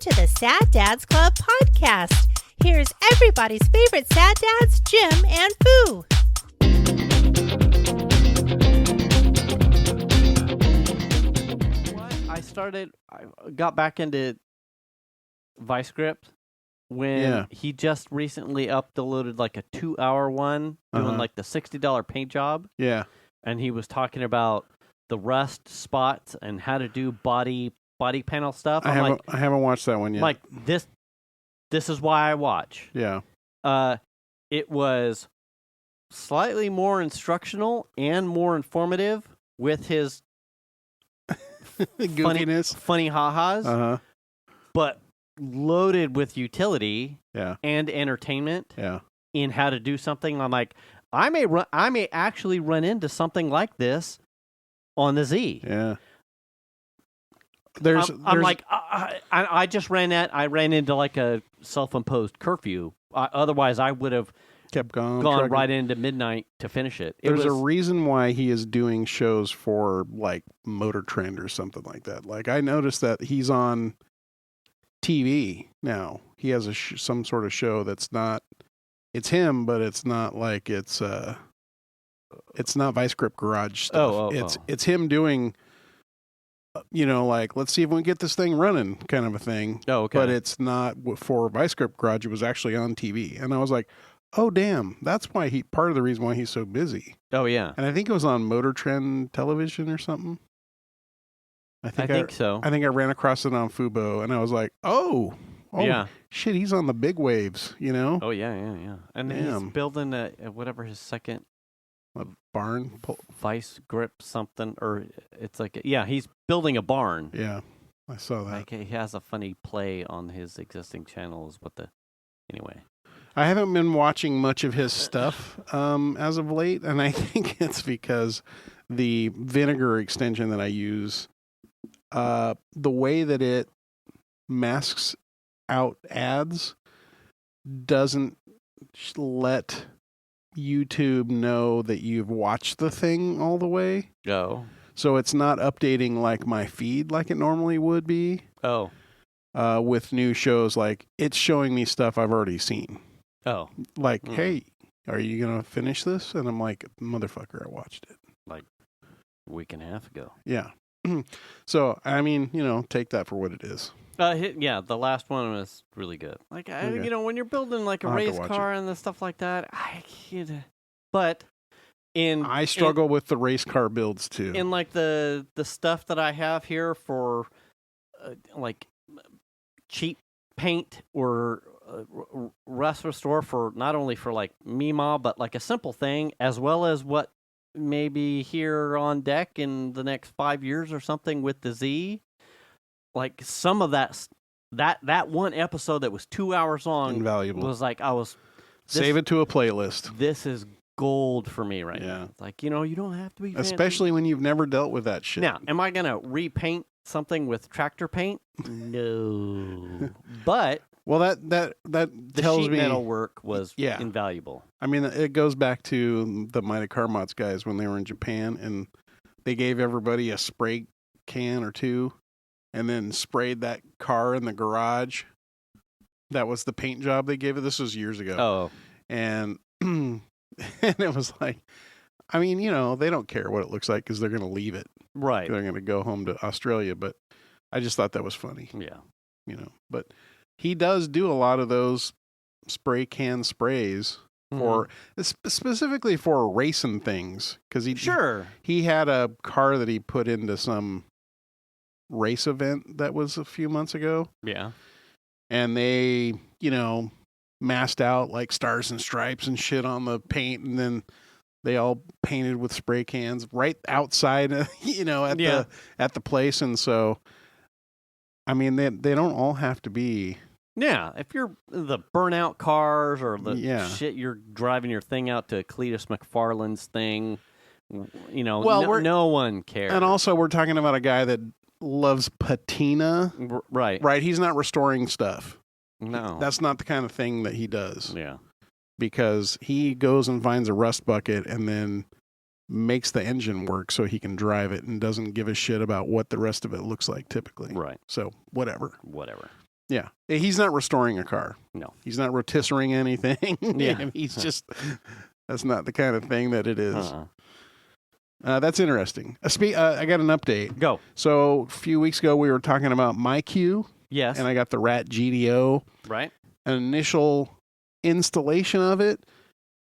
to the Sad Dads Club podcast. Here's everybody's favorite sad dads, Jim and Foo. I got back into ViceScript when he just recently uploaded like a 2-hour one doing like the $60 paint job. Yeah. And he was talking about the rust spots and how to do body panel stuff. I haven't watched that one yet. Like this is why I watch. Yeah. It was slightly more instructional and more informative with his goofiness, funny ha-has, but loaded with utility and entertainment in how to do something. I'm like, I may actually run into something like this on the Z. Yeah. I'm like, I just ran into like a self-imposed curfew. Otherwise, I would have kept gone right into midnight to finish it. There's a reason why he is doing shows for like Motor Trend or something like that. Like I noticed that he's on TV now. He has some sort of show that's not. It's him, but it's not like it's not ViceScript Garage stuff. It's him doing. Like, let's see if we can get this thing running kind of a thing. Oh, okay. But it's not for ViceScript Garage. It was actually on TV. And I was like, oh, damn. That's why part of the reason why he's so busy. Oh, yeah. And I think it was on Motor Trend television or something. I think so. I think I ran across it on Fubo and I was like, oh yeah. Shit, he's on the big waves, Oh, yeah. And he's building whatever his second... A barn? Vice grip something, or it's like, he's building a barn. Yeah, I saw that. Like, he has a funny play on his existing channels anyway. I haven't been watching much of his stuff as of late, and I think it's because the vinegar extension that I use, the way that it masks out ads doesn't let YouTube know that you've watched the thing all the way. Oh. So it's not updating like my feed like it normally would be. Oh. With new shows, like it's showing me stuff I've already seen. Oh. Like, hey, are you going to finish this? And I'm like, motherfucker, I watched it. Like a week and a half ago. Yeah. So, I mean, take that for what it is. The last one was really good. Like, when you're building like a race car and the stuff like that, I struggle with the race car builds too. In like the stuff that I have here for like cheap paint or rust restore for not only for like Mima, but like a simple thing, as well as what maybe here on deck in the next 5 years or something with the Z. Like some of that one episode that was 2 hours long, invaluable. Was like save it to a playlist. This is gold for me right now. It's like, you don't have to be especially fancy. when you've never dealt with that shit. Now, am I gonna repaint something with tractor paint? No. But that tells sheet me metal work was invaluable. I mean, it goes back to the Mighty Carmots guys when they were in Japan and they gave everybody a spray can or two. And then sprayed that car in the garage. That was the paint job they gave it. This was years ago. Oh. And it was like, I mean, they don't care what it looks like because they're going to leave it. Right. They're going to go home to Australia. But I just thought that was funny. Yeah. But he does do a lot of those spray can sprays for specifically for racing things. Because he had a car that he put into some race event that was a few months ago. Yeah. And they, masked out like stars and stripes and shit on the paint, and then they all painted with spray cans right outside, at the place. And so, I mean, they don't all have to be. Yeah, if you're the burnout cars or the shit you're driving your thing out to Cletus McFarland's thing, no one cares. And also, we're talking about a guy that loves patina. Right. He's not restoring stuff. No. That's not the kind of thing that he does. Yeah. Because he goes and finds a rust bucket and then makes the engine work so he can drive it and doesn't give a shit about what the rest of it looks like typically. Right. So, whatever. Yeah. He's not restoring a car. No. He's not rotisserie anything. Yeah. He's just, that's not the kind of thing that it is. Uh-uh. That's interesting. I got an update. Go. So a few weeks ago, we were talking about MyQ. Yes. And I got the ratgdo. Right. An initial installation of it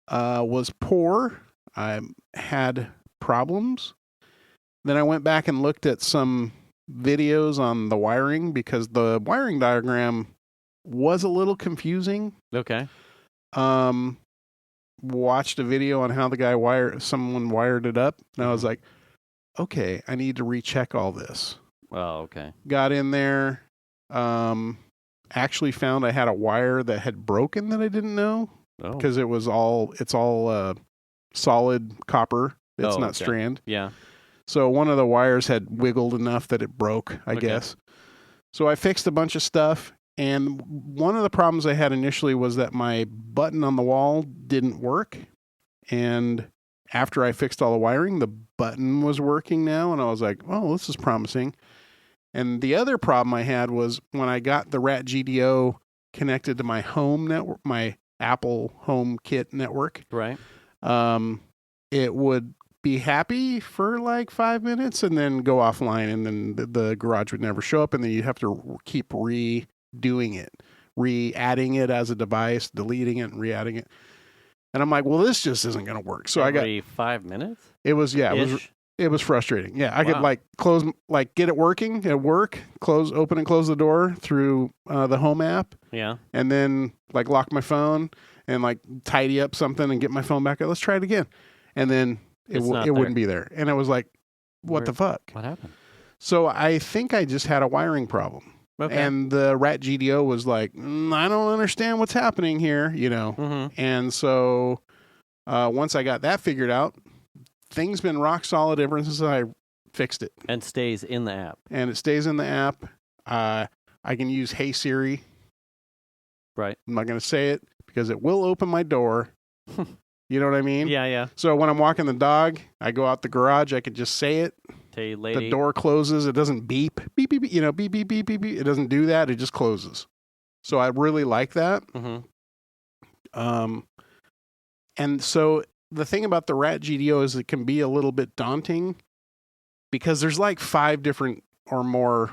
was poor. I had problems. Then I went back and looked at some videos on the wiring because the wiring diagram was a little confusing. Okay. Watched a video on how the guy someone wired it up, and I was like, okay, I need to recheck all this. Oh, okay. Got in there, actually found I had a wire that had broken that I didn't know because it's all solid copper. It's not strand. Yeah. So one of the wires had wiggled enough that it broke, I guess. So I fixed a bunch of stuff. And one of the problems I had initially was that my button on the wall didn't work. And after I fixed all the wiring, the button was working now. And I was like, oh, this is promising. And the other problem I had was when I got the ratgdo connected to my home network, my Apple HomeKit network. Right. It would be happy for like 5 minutes and then go offline, and then the garage would never show up, and then you have to keep redoing it, re-adding it as a device, deleting it and re-adding it. And I'm like, well, this just isn't going to work. So Every 5 minutes? It was frustrating. Yeah, I could get it working at work, open and close the door through the home app. Yeah. And then like lock my phone and like tidy up something and get my phone back. Let's try it again. And then it wouldn't be there. And I was like, what the fuck? What happened? So I think I just had a wiring problem. Okay. And the ratgdo was like, I don't understand what's happening here, Mm-hmm. And so once I got that figured out, thing's been rock solid ever since I fixed it. And stays in the app. And it stays in the app. I can use Hey Siri. Right. I'm not going to say it because it will open my door. You know what I mean? Yeah, yeah. So when I'm walking the dog, I go out the garage, I can just say it. Hey, lady. The door closes. It doesn't beep. Beep, beep, beep. Beep, beep, beep, beep, beep. It doesn't do that. It just closes. So I really like that. Mm-hmm. And so the thing about the ratgdo is it can be a little bit daunting because there's like 5 different or more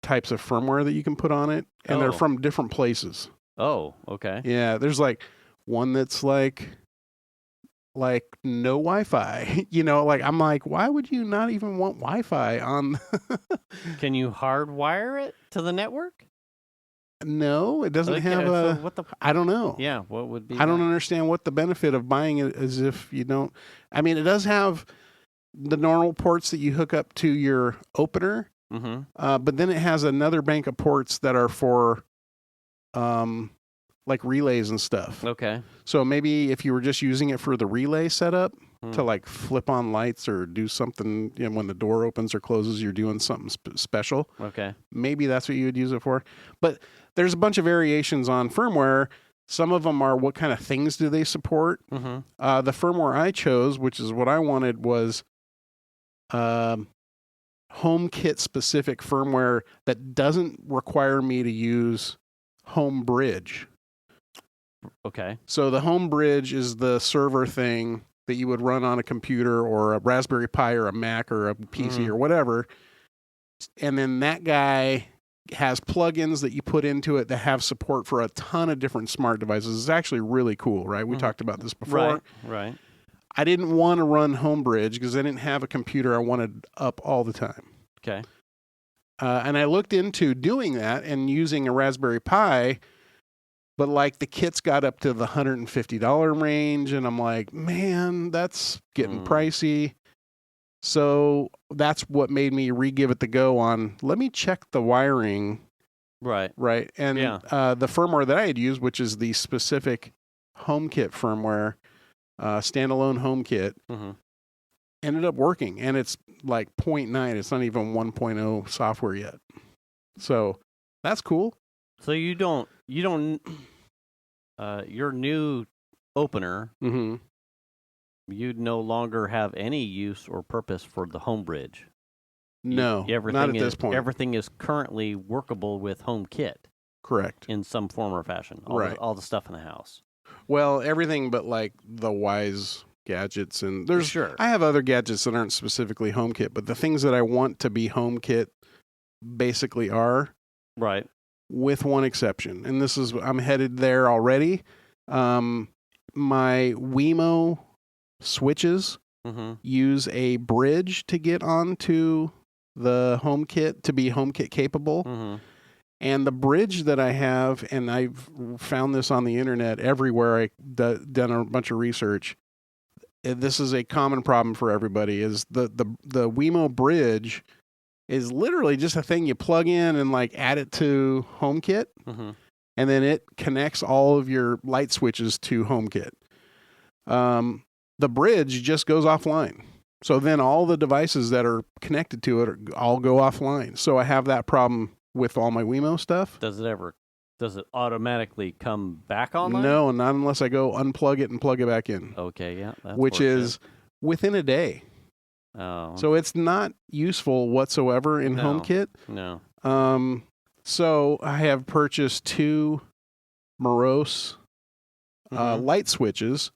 types of firmware that you can put on it, and they're from different places. Oh, okay. Yeah, there's like one that's like no Wi-Fi, I'm like, why would you not even want Wi-Fi on? Can you hardwire it to the network? No, it doesn't have I don't know. Yeah, what would be? I don't understand what the benefit of buying it is if you don't. I mean, it does have the normal ports that you hook up to your opener, but then it has another bank of ports that are for like relays and stuff. Okay. So maybe if you were just using it for the relay setup to like flip on lights or do something, when the door opens or closes, you're doing something special. Okay. Maybe that's what you would use it for. But there's a bunch of variations on firmware. Some of them are what kind of things do they support? The firmware I chose, which is what I wanted, was HomeKit specific firmware that doesn't require me to use HomeBridge. Okay. So the HomeBridge is the server thing that you would run on a computer or a Raspberry Pi or a Mac or a PC or whatever. And then that guy has plugins that you put into it that have support for a ton of different smart devices. It's actually really cool, right? We talked about this before. Right. I didn't want to run HomeBridge because I didn't have a computer I wanted up all the time. Okay. And I looked into doing that and using a Raspberry Pi, but like the kits got up to the $150 range, and I'm like, man, that's getting pricey. So that's what made me give it the go on. Let me check the wiring. Right. And the firmware that I had used, which is the specific HomeKit firmware, standalone HomeKit, ended up working. And it's like 0.9. It's not even 1.0 software yet. So that's cool. So you don't your new opener, you'd no longer have any use or purpose for the HomeBridge. No, not at this point. Everything is currently workable with HomeKit. Correct. in some form or fashion. Right. All the stuff in the house. Well, everything but like the Wise gadgets, and there's Sure. I have other gadgets that aren't specifically HomeKit, but the things that I want to be HomeKit basically are, Right. with one exception. And this is, I'm headed there already. My Wemo switches Mm-hmm. use a bridge to get onto the HomeKit to be HomeKit capable. Mm-hmm. And the bridge that I have, and I've found this on the internet everywhere, I've done a bunch of research. This is a common problem for everybody, is the Wemo bridge is literally just a thing you plug in and like add it to HomeKit, Mm-hmm. and then it connects all of your light switches to HomeKit. The bridge just goes offline. So then all the devices that are connected to it all go offline. So I have that problem with all my Wemo stuff. Does it automatically come back online? No, not unless I go unplug it and plug it back in, Okay, yeah. That's which worth is within a day. it. Oh. So it's not useful whatsoever in No. HomeKit. No. So I have purchased 2 Morose Mhm. light switches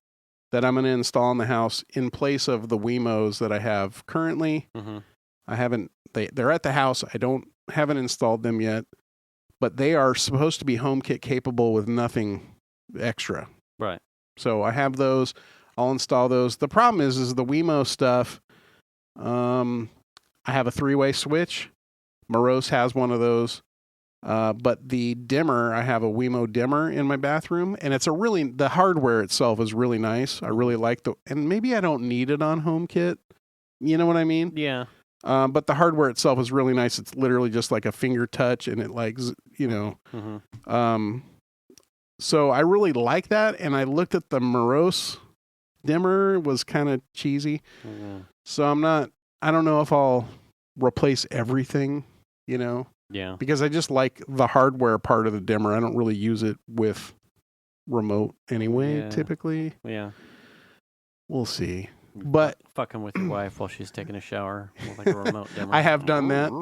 that I'm going to install in the house in place of the Wemos that I have currently. Mm-hmm. I haven't. They're at the house. Haven't installed them yet, but they are supposed to be HomeKit capable with nothing extra. Right. So I have those. I'll install those. The problem is the Wemo stuff. I have a 3-way switch. Morose has one of those. But the dimmer, I have a Wemo dimmer in my bathroom, and the hardware itself is really nice. I really like and maybe I don't need it on HomeKit. You know what I mean? Yeah. But the hardware itself is really nice. It's literally just like a finger touch, and it Mm-hmm. So I really like that. And I looked at the Morose dimmer, was kind of cheesy. Mm-hmm. So I don't know if I'll replace everything, Yeah. because I just like the hardware part of the dimmer. I don't really use it with remote anyway, Yeah. typically. Yeah. We'll see. But Fucking with your wife while she's taking a shower with like a remote dimmer. I have done that.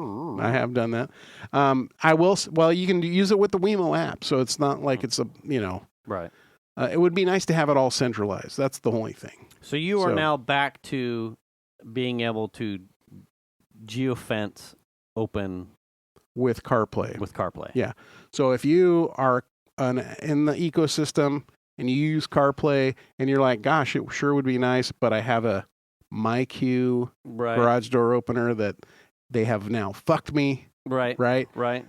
You can use it with the Wemo app, so it's not like it's Right. it would be nice to have it all centralized. That's the only thing. So you are now back to being able to geofence open With CarPlay. with CarPlay. Yeah. So if you are in the ecosystem and you use CarPlay and you're like, gosh, it sure would be nice, but I have a MyQ Right. garage door opener that they have now fucked me, Right. right? Right.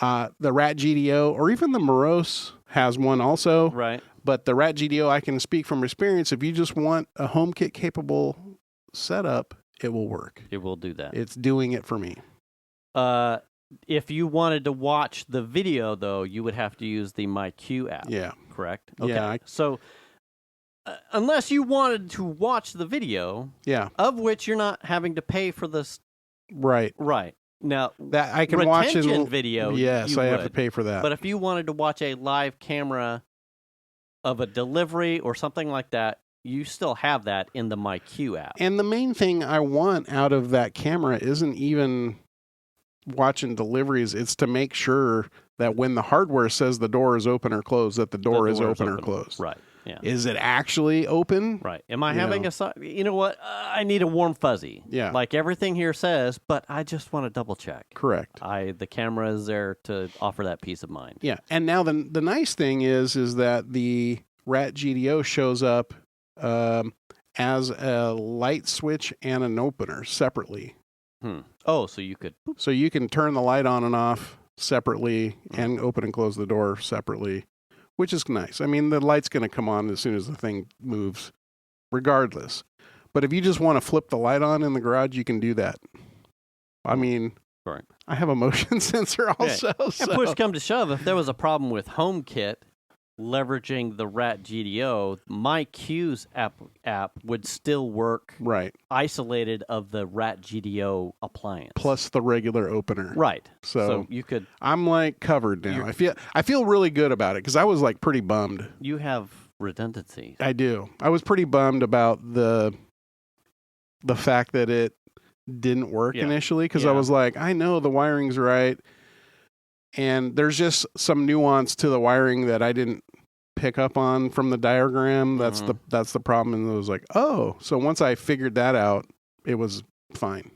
The RatGDO, or even the Morose has one also, Right. but the RatGDO, I can speak from experience. If you just want a HomeKit capable setup, it will work. It will do that. It's doing it for me. If you wanted to watch the video, though, you would have to use the MyQ app. Yeah. Correct? Yeah, Okay. So, unless you wanted to watch the video, Yeah. of which you're not having to pay for this, Right. right. Now, That I can watch retention in video, Yes, you I have to would. pay for that. But if you wanted to watch a live camera of a delivery or something like that, you still have that in the MyQ app. And the main thing I want out of that camera isn't even watching deliveries. It's to make sure that when the hardware says the door is open or closed, that the door is open or closed. Right. Yeah. Is it actually open? Right. Am I You having know. you know what? I need a warm fuzzy. Yeah. Like everything here says, but I just want to double check. Correct. The camera is there to offer that peace of mind. Yeah. And now the nice thing is that the RatGDO shows up as a light switch and an opener separately. Oh, so you could. So you can turn the light on and off separately and open and close the door separately, which is nice. I mean, the light's going to come on as soon as the thing moves, regardless. But if you just want to flip the light on in the garage, you can do that. I mean, Right. I have a motion sensor also. And So. push come to shove, if there was a problem with HomeKit leveraging the RatGDO, MyQ's app would still work Right. isolated of the RatGDO appliance. Plus the regular opener. Right. So you could. I'm like covered now. I feel really good about it because I was like pretty bummed. You have redundancy. I do. I was pretty bummed about the fact that it didn't work Yeah. initially because Yeah. I was like, I know the wiring's right. And there's just some nuance to the wiring that I didn't pick up on from the diagram. That's the problem. And it was like, oh, so once I figured that out, it was fine.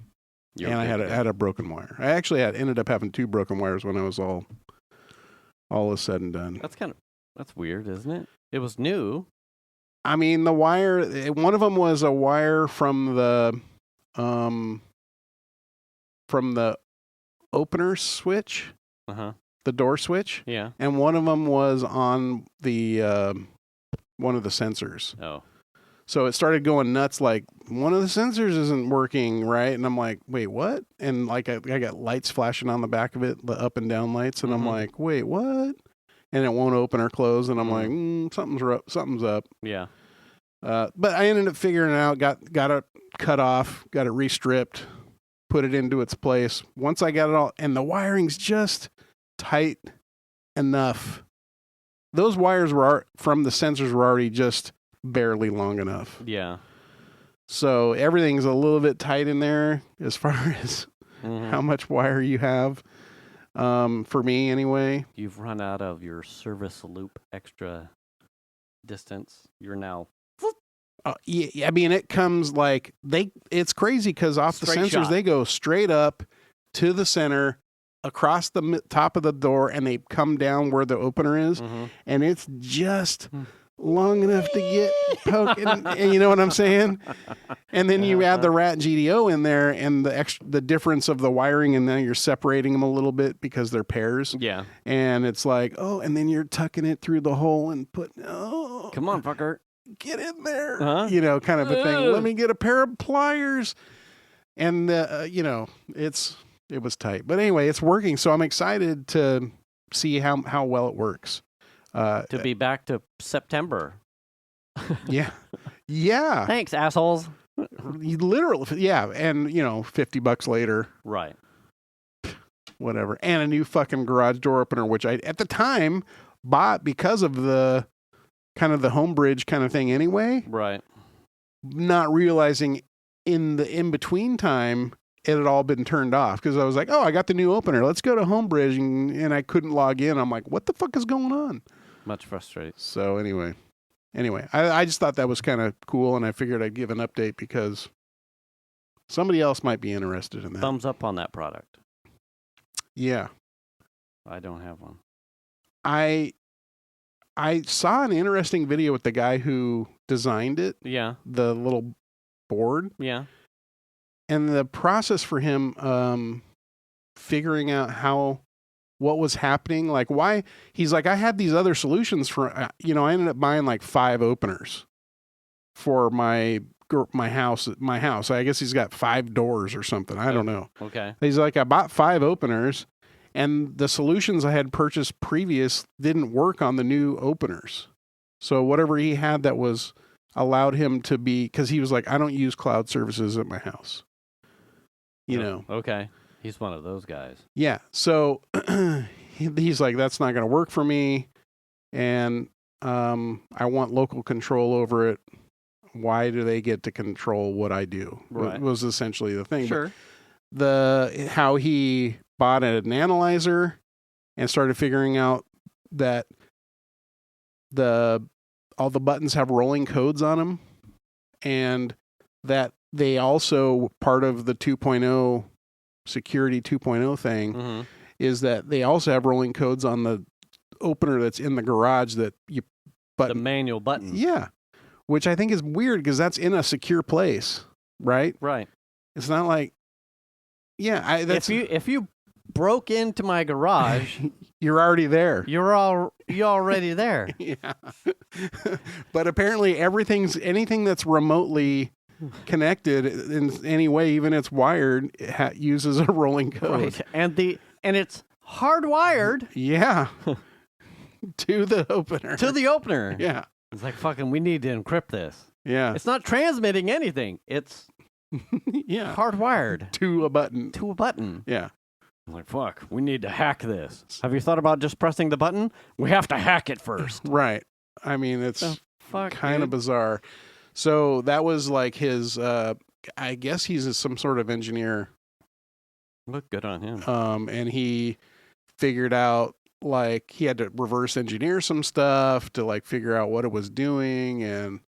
And I had a broken wire. I actually ended up having 2 broken wires when I was all is said and done. That's weird, isn't it? It was new. I mean, the wire, one of them was a wire from the opener switch, the door switch. Yeah. And one of them was on the one of the sensors. Oh. So it started going nuts, like, one of the sensors isn't working right. And I'm like, wait, what? And like I got lights flashing on the back of it, the up and down lights. And I'm like, wait, what? And it won't open or close. And I'm like, something's up. Yeah. But I ended up figuring it out, got it cut off, got it restripped, put it into its place. Once I got it all, and the wiring's just tight enough. Those wires from the sensors were already just barely long enough. Yeah. So everything's a little bit tight in there as far as how much wire you have. For me, anyway. You've run out of your service loop extra distance. You're now. Yeah, I mean, it comes like it's crazy because off the sensors, they go straight up to the center, across the top of the door, and they come down where the opener is. And it's just long enough to get poking, and you know what I'm saying? And then you add the ratgdo in there, and the difference of the wiring, and then you're separating them a little bit because they're pairs. Yeah. And it's like, oh, and then you're tucking it through the hole and putting, come on, fucker. Get in there, you know, kind of a thing. Let me get a pair of pliers. And, you know, it was tight. But anyway, it's working. So I'm excited to see how well it works. To be back to September. Yeah. Yeah. Thanks, assholes. Literally. Yeah. And, you know, $50 later. Right. Whatever. And a new fucking garage door opener, which I, at the time, bought because of the kind of the home bridge kind of thing anyway. Right. Not realizing in the in-between time, it had all been turned off because I was like, oh, I got the new opener. Let's go to Homebridge. And I couldn't log in. I'm like, what the fuck is going on? Much frustrated. So anyway, I just thought that was kind of cool. And I figured I'd give an update because somebody else might be interested in that. Thumbs up on that product. Yeah. I don't have one. I saw an interesting video with the guy who designed it. Yeah. The little board. Yeah. And the process for him figuring out what was happening, like why he's like, I had these other solutions for, I ended up buying like 5 openers for my house. I guess he's got 5 doors or something. I don't know. Okay. He's like, I bought 5 openers and the solutions I had purchased previous didn't work on the new openers. So whatever he had that was allowed him to be, because he was like, I don't use cloud services at my house. You know. Okay. He's one of those guys. Yeah. So he's like, that's not going to work for me. And I want local control over it. Why do they get to control what I do? Right. Was essentially the thing. Sure. But how he bought an analyzer and started figuring out that all the buttons have rolling codes on them, and that they also, part of the 2.0 security 2.0 thing is that they also have rolling codes on the opener that's in the garage that you button. The manual button. Yeah. Which I think is weird because that's in a secure place, right? Right. It's not like, yeah. If you broke into my garage, you're already there. You're already there. Yeah. But apparently anything that's remotely connected in any way, even it's wired, uses a rolling code. Right. And it's hardwired. Yeah. To the opener. Yeah. It's like, fucking, we need to encrypt this. Yeah. It's not transmitting anything. It's hardwired. To a button. Yeah. I'm like, fuck, we need to hack this. Have you thought about just pressing the button? We have to hack it first. Right. I mean, it's kind of bizarre. So that was like his, I guess he's some sort of engineer. Look good on him. And he figured out, like, he had to reverse engineer some stuff to like figure out what it was doing. And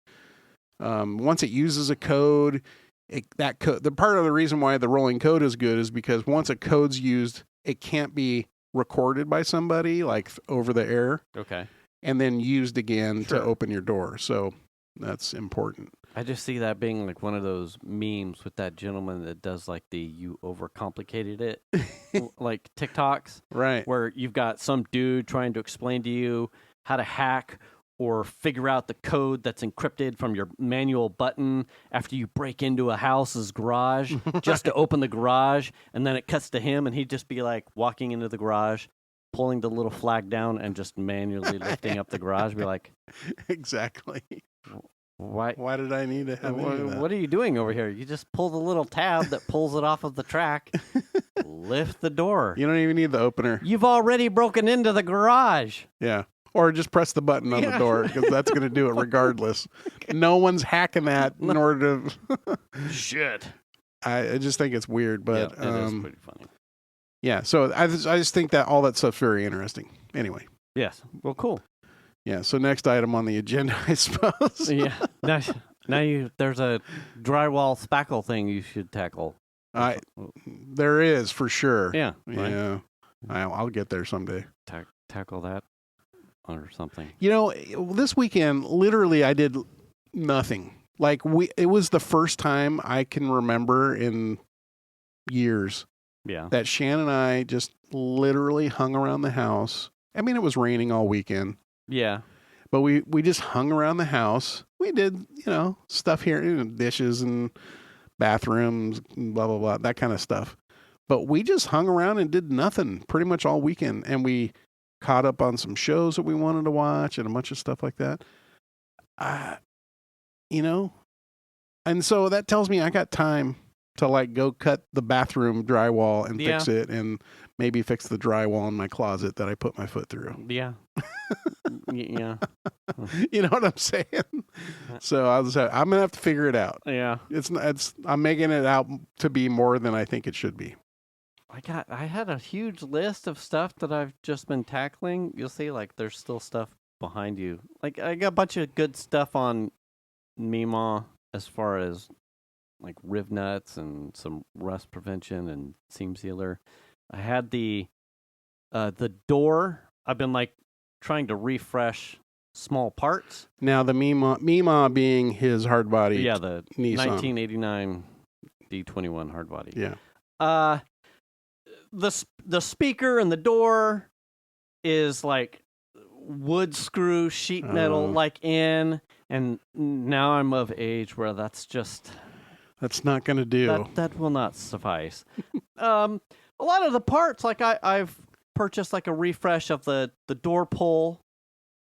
once it uses a code, the part of the reason why the rolling code is good is because once a code's used, it can't be recorded by somebody like over the air. Okay. And then used again Sure. to open your door. So that's important. I just see that being like one of those memes with that gentleman that does like the you overcomplicated it, like TikToks, Right. where you've got some dude trying to explain to you how to hack or figure out the code that's encrypted from your manual button after you break into a house's garage just to open the garage. And then it cuts to him and he'd just be like walking into the garage, pulling the little flag down and just manually lifting up the garage. Be like, Exactly. why did I need to have any of that? what are you doing over here? You just pull the little tab that pulls it off of the track, lift the door. You don't even need the opener. You've already broken into the garage. Yeah. Or just press the button on the door because that's going to do it regardless. No one's hacking that in order to. Shit. I just think it's weird, but yeah, it is pretty funny. Yeah. So I just think that all that stuff's very interesting. Anyway. Yes. Well, cool. Yeah. So next item on the agenda, I suppose. Yeah. Now there's a drywall spackle thing you should tackle. There is for sure. Yeah. Right. Yeah. I'll get there someday. Tackle that or something. You know, this weekend, literally, I did nothing. Like it was the first time I can remember in years that Shan and I just literally hung around the house. I mean, it was raining all weekend. Yeah. But we just hung around the house. We did, stuff here, dishes and bathrooms, blah, blah, blah, that kind of stuff. But we just hung around and did nothing pretty much all weekend. And we caught up on some shows that we wanted to watch and a bunch of stuff like that. And so that tells me I got time to like go cut the bathroom drywall and fix it and maybe fix the drywall in my closet that I put my foot through. Yeah. Yeah. You know what I'm saying? So I'm going to have to figure it out. Yeah. I'm making it out to be more than I think it should be. I had a huge list of stuff that I've just been tackling. You'll see, like, there's still stuff behind you. Like, I got a bunch of good stuff on Mima as far as, like, riv nuts and some rust prevention and seam sealer. I had the door. I've been, like, trying to refresh small parts. Now, the Mima being his hardbody. Yeah, the Nissan. 1989 D21 hardbody. Yeah. The speaker and the door is like wood screw sheet metal like in, and now I'm of age where that's not going to do. That will not suffice. A lot of the parts, like I've purchased like a refresh of the door pull,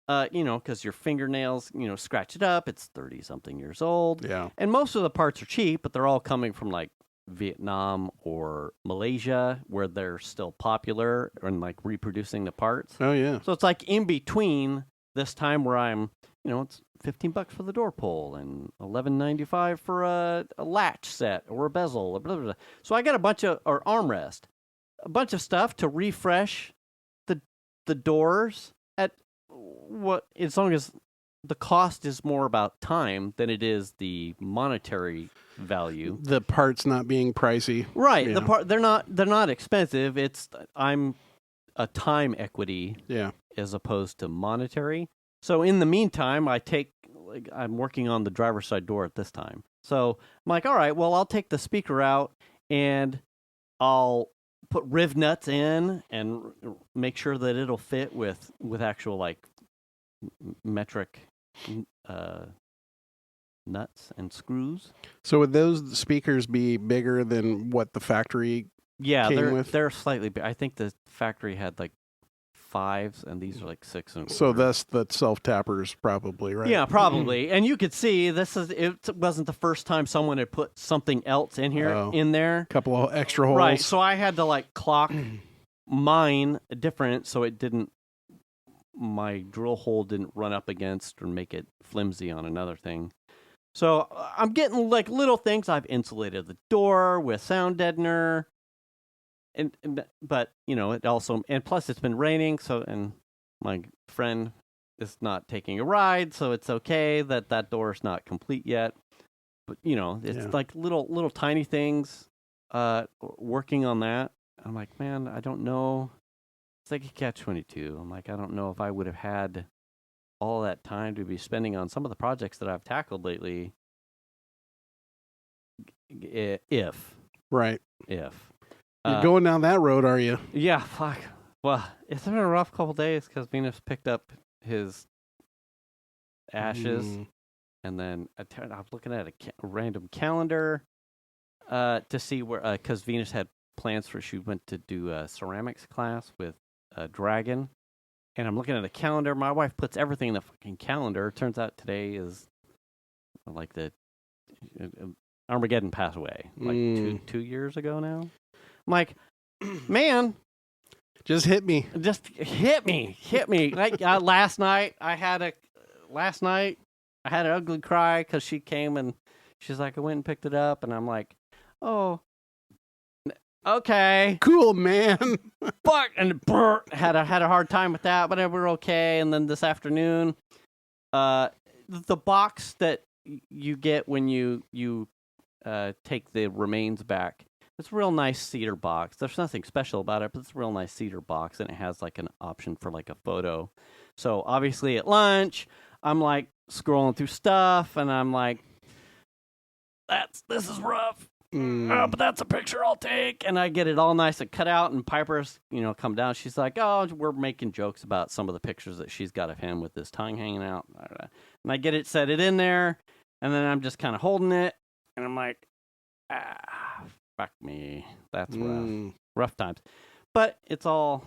because your fingernails, scratch it up. It's 30-something years old. Yeah. And most of the parts are cheap, but they're all coming from like Vietnam or Malaysia, where they're still popular and like reproducing the parts. Oh yeah. So it's like in between this time where I'm, it's $15 for the door pull and $11.95 for a latch set or a bezel or blah, blah, blah. So I got or armrest, a bunch of stuff to refresh the doors at as long as the cost is more about time than it is the monetary value. The parts not being pricey. Right. Yeah. They're not expensive. I'm a time equity as opposed to monetary. So in the meantime, I'm working on the driver's side door at this time. So I'm like, all right, well, I'll take the speaker out and I'll put riv nuts in and make sure that it'll fit with actual like metric nuts and screws. So would those speakers be bigger than what the factory came with? They're slightly big. I think the factory had like 5s and these are like 6 and so that's the self-tappers probably, right? Yeah, probably. And you could see it wasn't the first time someone had put something else in there. A couple of extra holes. Right. So I had to like clock mine different so my drill hole didn't run up against or make it flimsy on another thing. So I'm getting like little things. I've insulated the door with sound deadener. but it also, and plus it's been raining, so, and my friend is not taking a ride, so it's okay that door is not complete yet. But it's like little tiny things. Working on that, I'm like, man, I don't know. It's like a catch-22. I'm like, I don't know if I would have had all that time to be spending on some of the projects that I've tackled lately. If you're going down that road, are you? Yeah, fuck. Well, it's been a rough couple days because Venus picked up his ashes, and then I was looking at a random calendar to see where, because Venus had plans for, she went to do a ceramics class with a dragon, and I'm looking at a calendar. My wife puts everything in the fucking calendar. Turns out today is like the Armageddon passed away like 2 years ago now. I'm like, man, just hit me. Like last night I had an ugly cry because she came and she's like, I went and picked it up, and I'm like, oh, okay, cool, man. Fuck, and had a hard time with that, but we're okay. And then this afternoon, the box that you get when you take the remains back, it's a real nice cedar box. There's nothing special about it, but it's a real nice cedar box, and it has like an option for like a photo. So obviously at lunch, I'm like scrolling through stuff, and I'm like, this is rough. But that's a picture I'll take. And I get it all nice and cut out, and Piper's, come down. She's like, oh, we're making jokes about some of the pictures that she's got of him with his tongue hanging out. And I get it, set it in there, and then I'm just kind of holding it, and I'm like, fuck me. That's rough. Rough times. But it's all,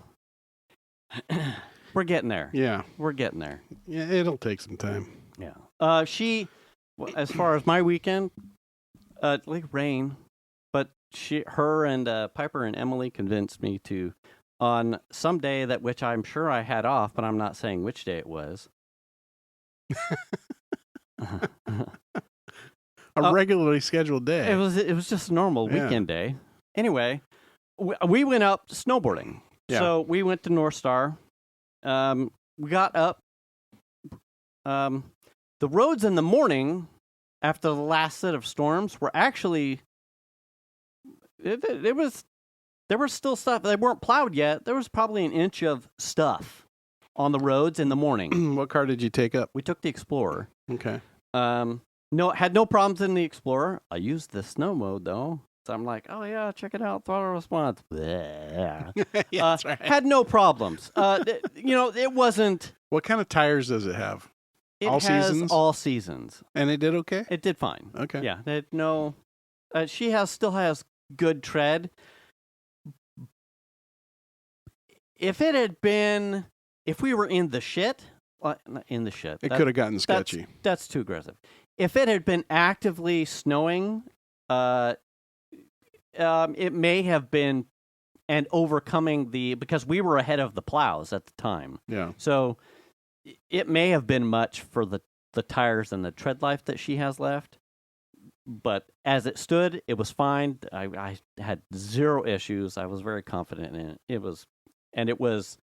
we're getting there. Yeah. We're getting there. Yeah, it'll take some time. Yeah. As far as my weekend, like rain, but her and Piper and Emily convinced me to, on some day that which I'm sure I had off, but I'm not saying which day it was. A regularly scheduled day. It was just a normal weekend day. Anyway, we went up snowboarding. Yeah. So we went to North Star. We got up. The roads in the morning after the last set of storms were actually, there was still stuff. They weren't plowed yet. There was probably an inch of stuff on the roads in the morning. What car did you take up? We took the Explorer. Okay. Had no problems in the Explorer. I used the snow mode though. So I'm like, oh yeah, check it out, throttle response. Yeah, that's right. Had no problems. It wasn't. What kind of tires does it have? Seasons? All seasons. And it did okay? It did fine. Okay. Yeah. She still has good tread. If we were in the shit, it could have gotten sketchy. That's too aggressive. If it had been actively snowing, it may have been, and overcoming because we were ahead of the plows at the time. Yeah. So it may have been much for the tires and the tread life that she has left. But as it stood, it was fine. I had zero issues. I was very confident in it.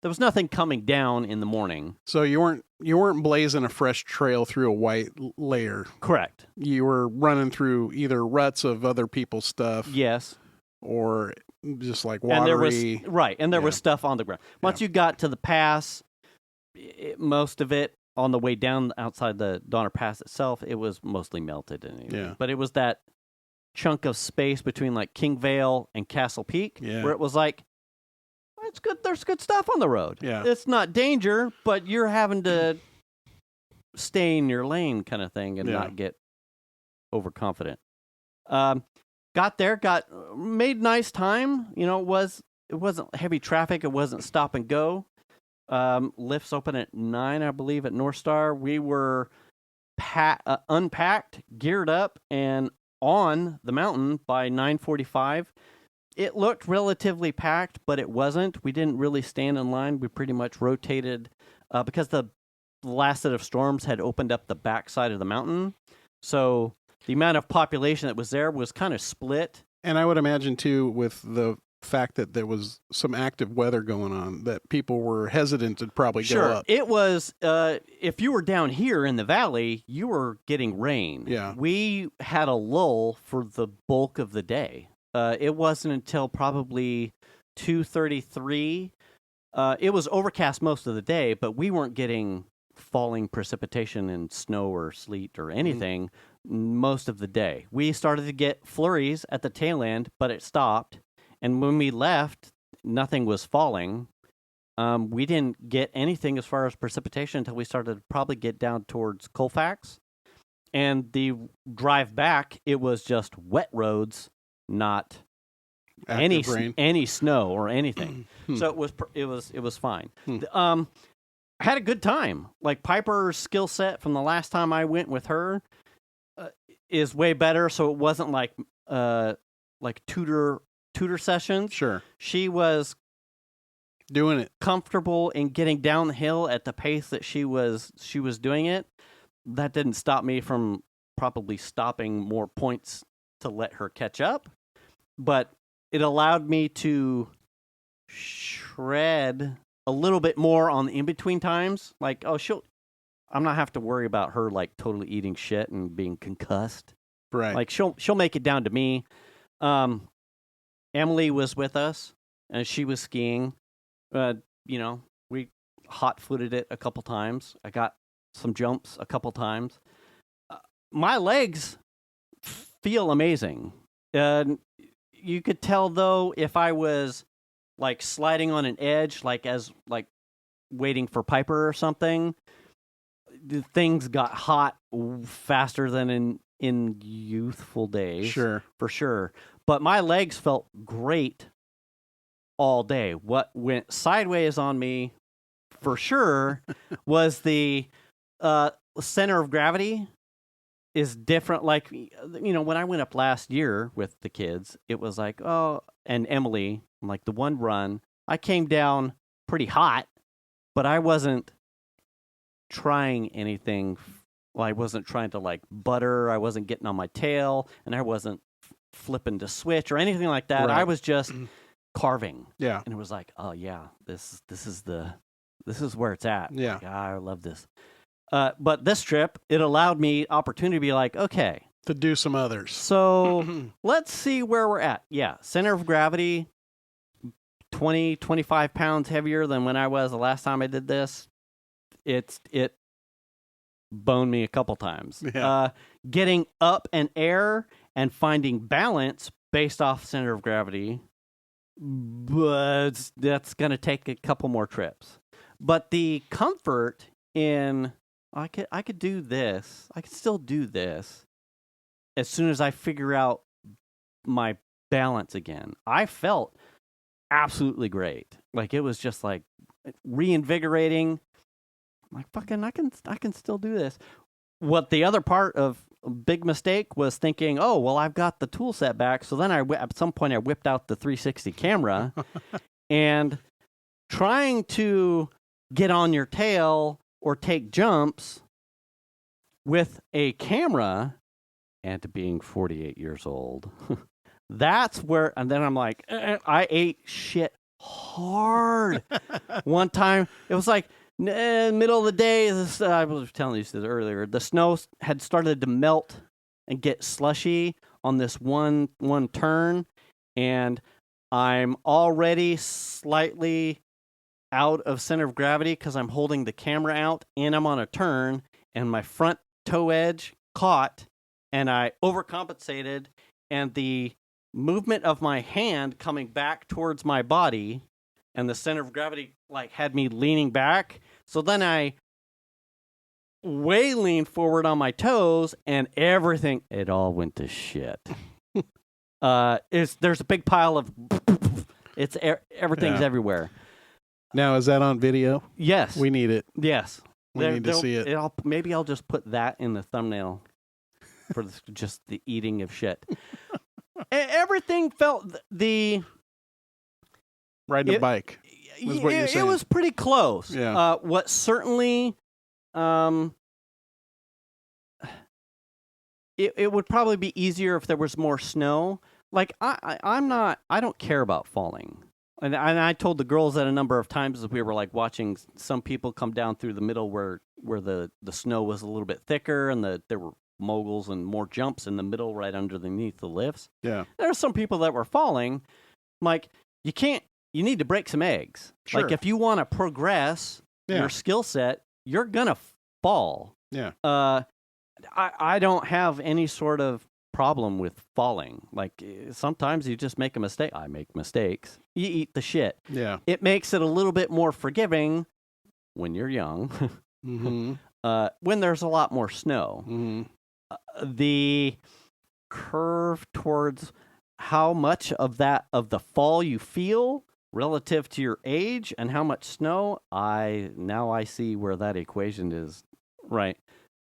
There was nothing coming down in the morning. So you weren't blazing a fresh trail through a white layer. Correct. You were running through either ruts of other people's stuff. Yes. Or just like watery. And there was stuff on the ground. Once you got to the pass, most of it on the way down outside the Donner Pass itself, it was mostly melted. But it was that chunk of space between like King Vale and Castle Peak where it was like, it's good. There's good stuff on the road. Yeah. It's not danger, but you're having to stay in your lane kind of thing and not get overconfident. Got there, made nice time. It wasn't heavy traffic. It wasn't stop and go. Lifts open at 9, I believe, at North Star. We were unpacked, geared up, and on the mountain by 9:45. It looked relatively packed, but it wasn't. We didn't really stand in line. We pretty much rotated because the last set of storms had opened up the backside of the mountain. So the amount of population that was there was kind of split. And I would imagine, too, with the fact that there was some active weather going on that people were hesitant to probably go Sure. up. It was, if you were down here in the valley, you were getting rain. Yeah. We had a lull for the bulk of the day. It wasn't until probably 2:33. It was overcast most of the day, but we weren't getting falling precipitation and snow or sleet or anything most of the day. We started to get flurries at the tail end, but it stopped. And when we left, nothing was falling. We didn't get anything as far as precipitation until we started to probably get down towards Colfax. And the drive back, it was just wet roads, not any snow or anything. So it was fine. I had a good time. Like Piper's skill set from the last time I went with her is way better. So it wasn't like tutor sessions. Sure. She was doing it, comfortable in getting down the hill at the pace that she was doing it. That didn't stop me from probably stopping more points to let her catch up, but it allowed me to shred a little bit more on the in-between times. Like, I'm not have to worry about her like totally eating shit and being concussed. right? Like she'll make it down to me. Emily was with us, and she was skiing. We hot-footed it a couple times. I got some jumps a couple times. My legs feel amazing. You could tell, though, if I was, like, sliding on an edge, like waiting for Piper or something, the things got hot faster than in youthful days. Sure. For sure. But my legs felt great all day. What went sideways on me, for sure, was the center of gravity is different. Like, when I went up last year with the kids, it was like, and Emily, like the one run, I came down pretty hot, but I wasn't trying anything. Well, I wasn't trying to like butter. I wasn't getting on my tail, and I wasn't flipping to switch or anything like that. Right. I was just carving. Yeah. And it was like, oh yeah, this is where it's at. Yeah. Like, I love this. But this trip, it allowed me opportunity to be like, okay, to do some others. so let's see where we're at. Yeah. Center of gravity, 20, 25 pounds heavier than when I was the last time I did this. It boned me a couple times. Yeah. Getting up in air and finding balance based off center of gravity, but that's going to take a couple more trips. But the comfort in I could do this. I could still do this as soon as I figure out my balance again. I felt absolutely great. Like it was just like reinvigorating. I'm like, fucking, I can still do this. What the other part of a big mistake was thinking, oh, well, I've got the tool set back. So then at some point I whipped out the 360 camera and trying to get on your tail or take jumps with a camera, and being 48 years old, that's where, and then I'm like, I ate shit hard. One time, it was like, middle of the day, I was telling you this earlier, the snow had started to melt and get slushy on this one turn, and I'm already slightly out of center of gravity because I'm holding the camera out and I'm on a turn, and my front toe edge caught, and I overcompensated, and the movement of my hand coming back towards my body and the center of gravity like had me leaning back. So then I leaned forward on my toes, and everything, it all went to shit. There's a big pile of everything's everywhere. Now, is that on video? Yes. We need it. Yes. We need to see it. Maybe I'll just put that in the thumbnail for just the eating of shit. Everything felt riding a bike. Was what you're saying. It was pretty close. Yeah. What certainly, it would probably be easier if there was more snow. like I don't care about falling. And I told the girls that a number of times as we were like watching some people come down through the middle where the snow was a little bit thicker and there were moguls and more jumps in the middle right underneath the lifts. Yeah. There are some people that were falling. Like, you need to break some eggs. Sure. Like, if you want to progress your skill set, you're going to fall. Yeah. I don't have any sort of problem with falling. Like, sometimes you just make a mistake. I make mistakes. You eat the shit. Yeah. It makes it a little bit more forgiving when you're young. Mm-hmm. When there's a lot more snow. Mm-hmm. The curve towards how much of the fall you feel relative to your age and how much snow, I see where that equation is. Right.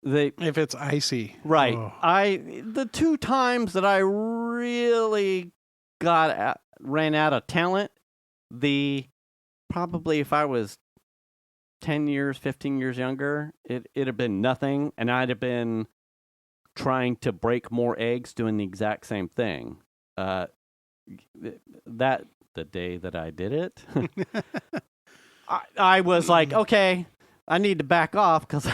If it's icy. Right. Oh. The 2 times that I really ran out of talent, probably if I was 10 years, 15 years younger, it'd have been nothing, and I'd have been trying to break more eggs doing the exact same thing. The day that I did it, I was like, okay, I need to back off because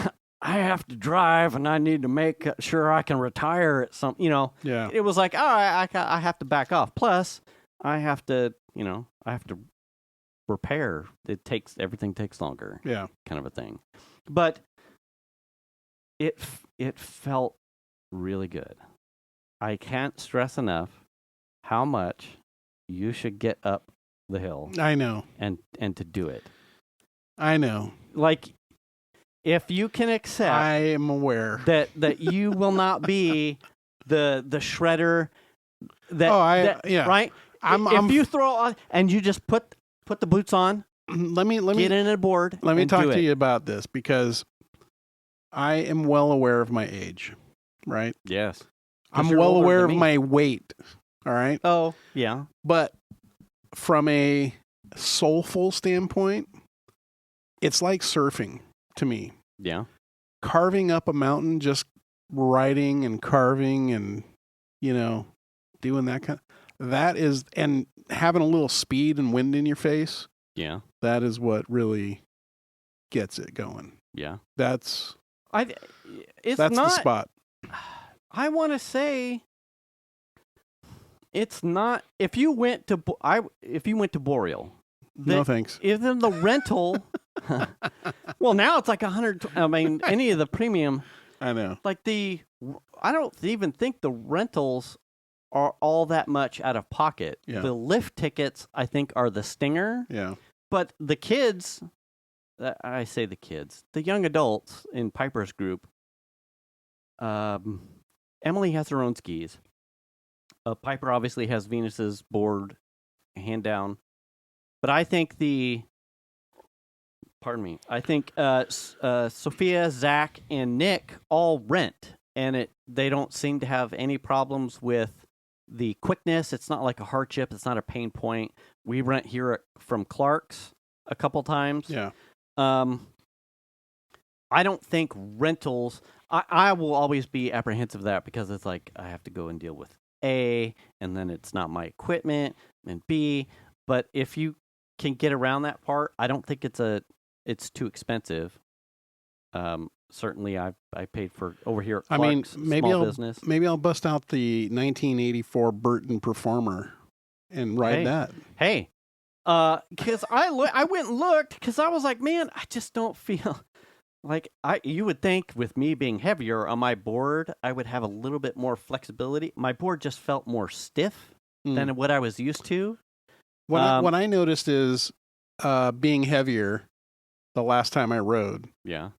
I have to drive and I need to make sure I can retire at some, Yeah. It was like, all right, I have to back off. Plus, I have to repair. Everything takes longer. Yeah. Kind of a thing. But it felt really good. I can't stress enough how much you should get up the hill. I know. And to do it. I know. Like, if you can accept, I am aware that you will not be the shredder yeah. Right? If you throw on and you just put the boots on, let me get in a board. Let me talk to you about this because I am well aware of my age, right? Yes. I'm well aware of my weight, all right? Oh, yeah. But from a soulful standpoint, it's like surfing to me. Yeah. Carving up a mountain, just riding and carving and, doing that that is, and having a little speed and wind in your face. Yeah. That is what really gets it going. Yeah. That's the spot. I want to say it's not. If you went to Boreal, no thanks. Even the rental. Well, now it's like 100. I mean, any of the premium. I know. Like I don't even think the rentals are all that much out of pocket. Yeah. The lift tickets, I think, are the stinger. Yeah. But the kids, I say the kids, the young adults in Piper's group. Emily has her own skis. Piper obviously has Venus's board, hand down. But I think Sophia, Zach, and Nick all rent, and they don't seem to have any problems with the quickness. It's not like a hardship. It's not a pain point. We rent here from Clark's a couple times. Yeah. I don't think rentals. I will always be apprehensive of that because it's like I have to go and deal with A, and then it's not my equipment, and B. But if you can get around that part, I don't think it's too expensive. Certainly, I paid for over here at Clark's, small business. Maybe I'll bust out the 1984 Burton Performer and ride that. Hey, because I went and looked because I was like, man, I just don't feel like you would think with me being heavier on my board, I would have a little bit more flexibility. My board just felt more stiff than what I was used to. What I noticed is being heavier the last time I rode. Yeah.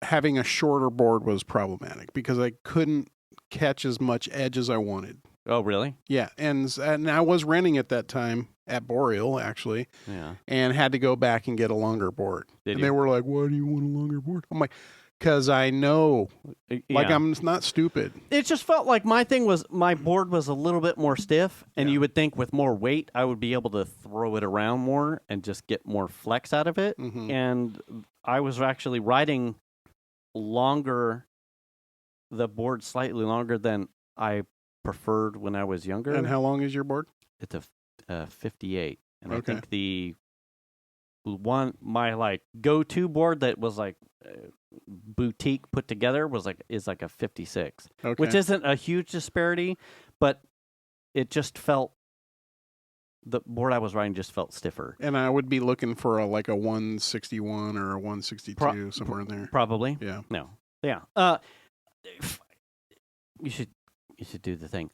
Having a shorter board was problematic because I couldn't catch as much edge as I wanted. Oh, really? Yeah, and I was renting at that time at Boreal, actually. Yeah. And had to go back and get a longer board. They were like, "Why do you want a longer board?" I'm like, "Because I know, like I'm not stupid." It just felt like my board was a little bit more stiff, and you would think with more weight, I would be able to throw it around more and just get more flex out of it. Mm-hmm. And I was actually riding the board slightly longer than I preferred when I was younger. And how long is your board? It's a 58, and I Okay. think the my like go-to board that was like boutique put together is like a 56, Okay. which isn't a huge disparity, but it just felt the board I was riding just felt stiffer. And I would be looking for a 161 or a 162 somewhere in there. Probably. Yeah. No. Yeah. You should do the thing.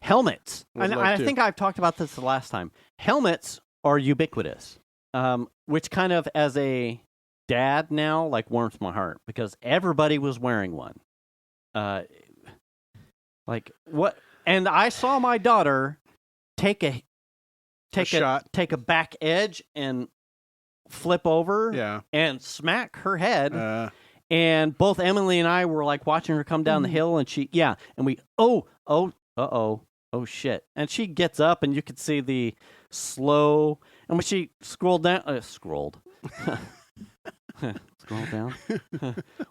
Helmets. Would And love I to. think I've talked about this the last time. Helmets are ubiquitous, which kind of as a dad now warms my heart because everybody was wearing one. What? And I saw my daughter take a shot. take a back edge and flip over Yeah. and smack her head. And both Emily and I were watching her come down the hill, and oh shit. And she gets up, and you could see the slow, and when she scrolled down, scroll down.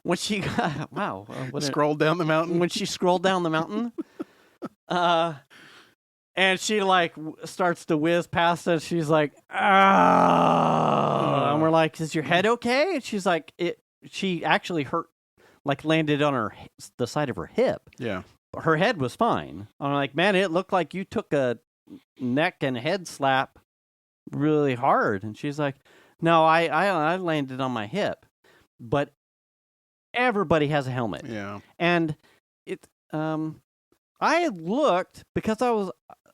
When she got, wow. Scrolled down the mountain. When she scrolled down the mountain, and she starts to whiz past us, she's like, ah. And we're like, is your head okay? And she's like, she actually hurt, landed on the side of her hip. Yeah. Her head was fine. I'm like, man, it looked like you took a neck and head slap really hard. And she's like, no, I landed on my hip. But everybody has a helmet. Yeah. And I had looked because I was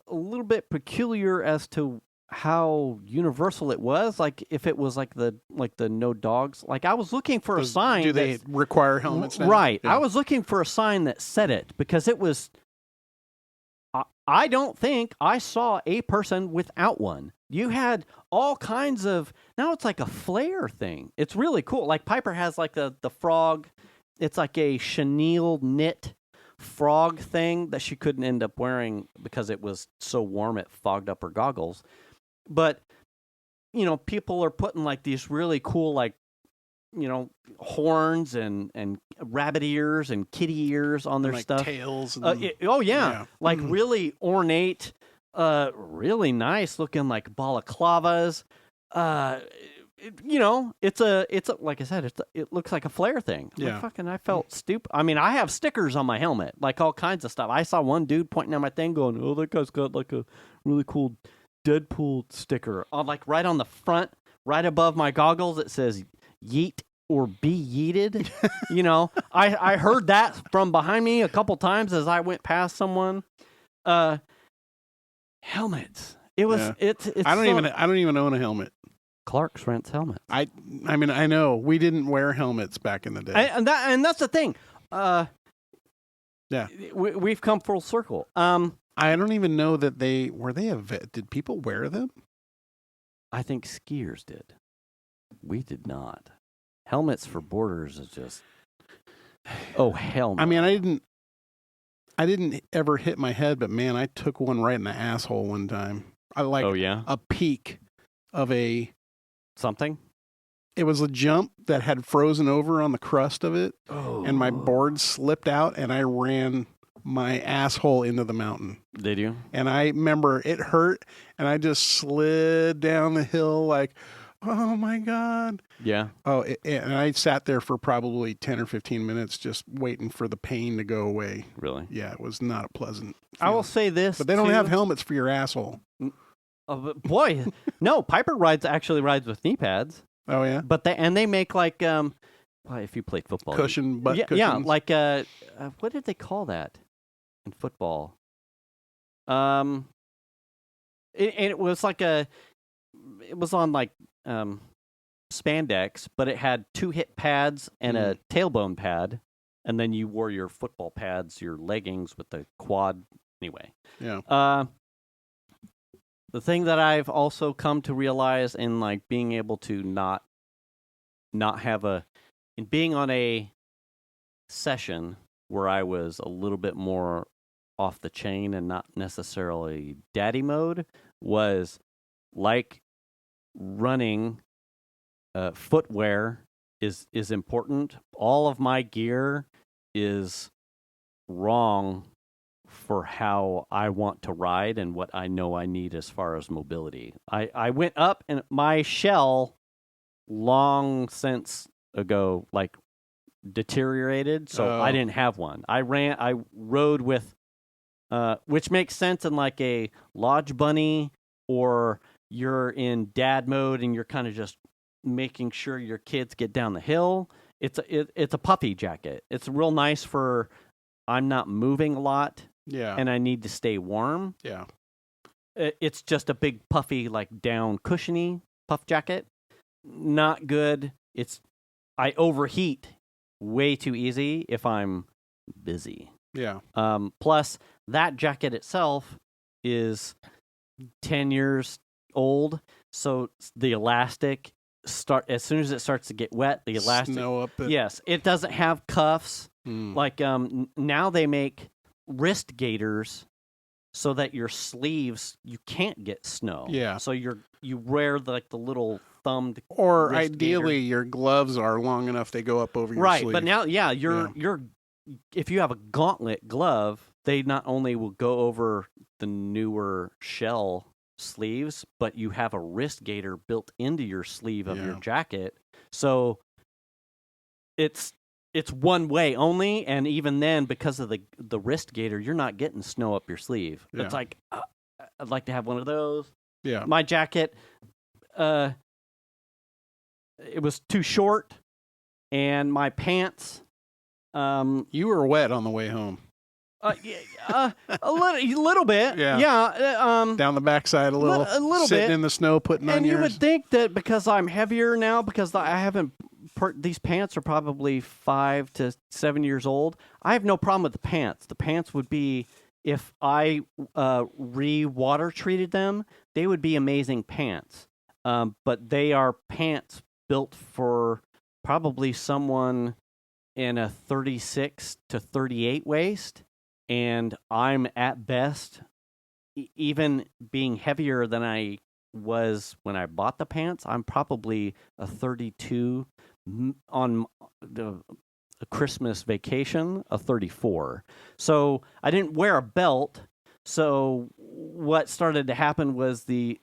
a little bit peculiar as to how universal it was, if it was the no dogs. I was looking for a sign. Do they require helmets now? Right. Yeah. I was looking for a sign that said it because it was. I don't think I saw a person without one. You had all kinds of. Now it's like a flare thing. It's really cool. Piper has the frog. It's like a chenille knit frog thing that she couldn't end up wearing because it was so warm it fogged up her goggles. But, people are putting these really cool, horns and rabbit ears and kitty ears on their stuff. Tails. And, yeah. Really ornate, really nice looking balaclavas. It's a like I said, it looks like a flare thing. Yeah. I felt stupid. I mean, I have stickers on my helmet, all kinds of stuff. I saw one dude pointing at my thing going, oh, that guy's got a really cool Deadpool sticker on right on the front, right above my goggles. It says yeet or be yeeted. I heard that from behind me a couple times as I went past someone. Helmets. It was it's I don't even own a helmet. Clark's rents helmets. I mean I know we didn't wear helmets back in the day. And that's the thing. Yeah. We've come full circle. I don't even know that did people wear them? I think skiers did. We did not. Helmets for boarders is just. Oh hell no. I mean, I didn't ever hit my head, but man, I took one right in the asshole one time. Oh yeah. A peak of something. It was a jump that had frozen over on the crust of it, and my Oh. board slipped out, and I ran my asshole into the mountain. Did you? And I remember it hurt, and I just slid down the hill oh my God. Yeah. And I sat there for probably 10 or 15 minutes just waiting for the pain to go away. Really? Yeah, it was not a pleasant I will feeling. say this. But they don't too. have helmets for your asshole. But boy, no. Piper actually rides with knee pads. Oh yeah, But they make if you played football, butt yeah, cushions. yeah, what did they call that in football? It was it was on spandex, but it had 2 hip pads and a tailbone pad, and then you wore your football pads, your leggings with the quad. Anyway, Yeah. The thing that I've also come to realize in being able to not have in being on a session where I was a little bit more off the chain and not necessarily daddy mode was running. Footwear is important. All of my gear is wrong for how I want to ride and what I know I need as far as mobility. I went up, and my shell long since ago like deteriorated, so I didn't have one. I rode with which makes sense in like a lodge bunny, or you're in dad mode and you're kind of just making sure your kids get down the hill. It's a puffy jacket. It's real nice for I'm not moving a lot. Yeah. And I need to stay warm. Yeah. It's just a big puffy, like down cushiony puff jacket. Not good. I overheat way too easy if I'm busy. Yeah. Plus, that jacket itself is 10 years old, so the elastic as soon as it starts to get wet, the elastic snow up it. Yes, it doesn't have cuffs. Like now they make wrist gaiters so that your sleeves you can't get snow. Yeah. So you wear the little thumbed or wrist ideally gaiter. your gloves are long enough they go up over your right, sleeve. but now you're if you have a gauntlet glove, they not only will go over the newer shell sleeves, but you have a wrist gaiter built into your sleeve of your jacket. So it's one way only, and even then, because of the wrist gaiter, you're not getting snow up your sleeve. Yeah. It's like I'd like to have one of those. Yeah. My jacket, it was too short, and my pants. You were wet on the way home. A little bit. Yeah. Down the backside a little sitting bit in the snow, putting on and yours. you would think that because I'm heavier now, because I haven't. These pants are probably 5 to 7 years old. I have no problem with the pants. The pants would be, if I re-water treated them, they would be amazing pants. But they are pants built for probably someone in a 36 to 38 waist. And I'm at best, even being heavier than I was when I bought the pants, I'm probably a 32 on a Christmas vacation, a 34. So I didn't wear a belt. So what started to happen was the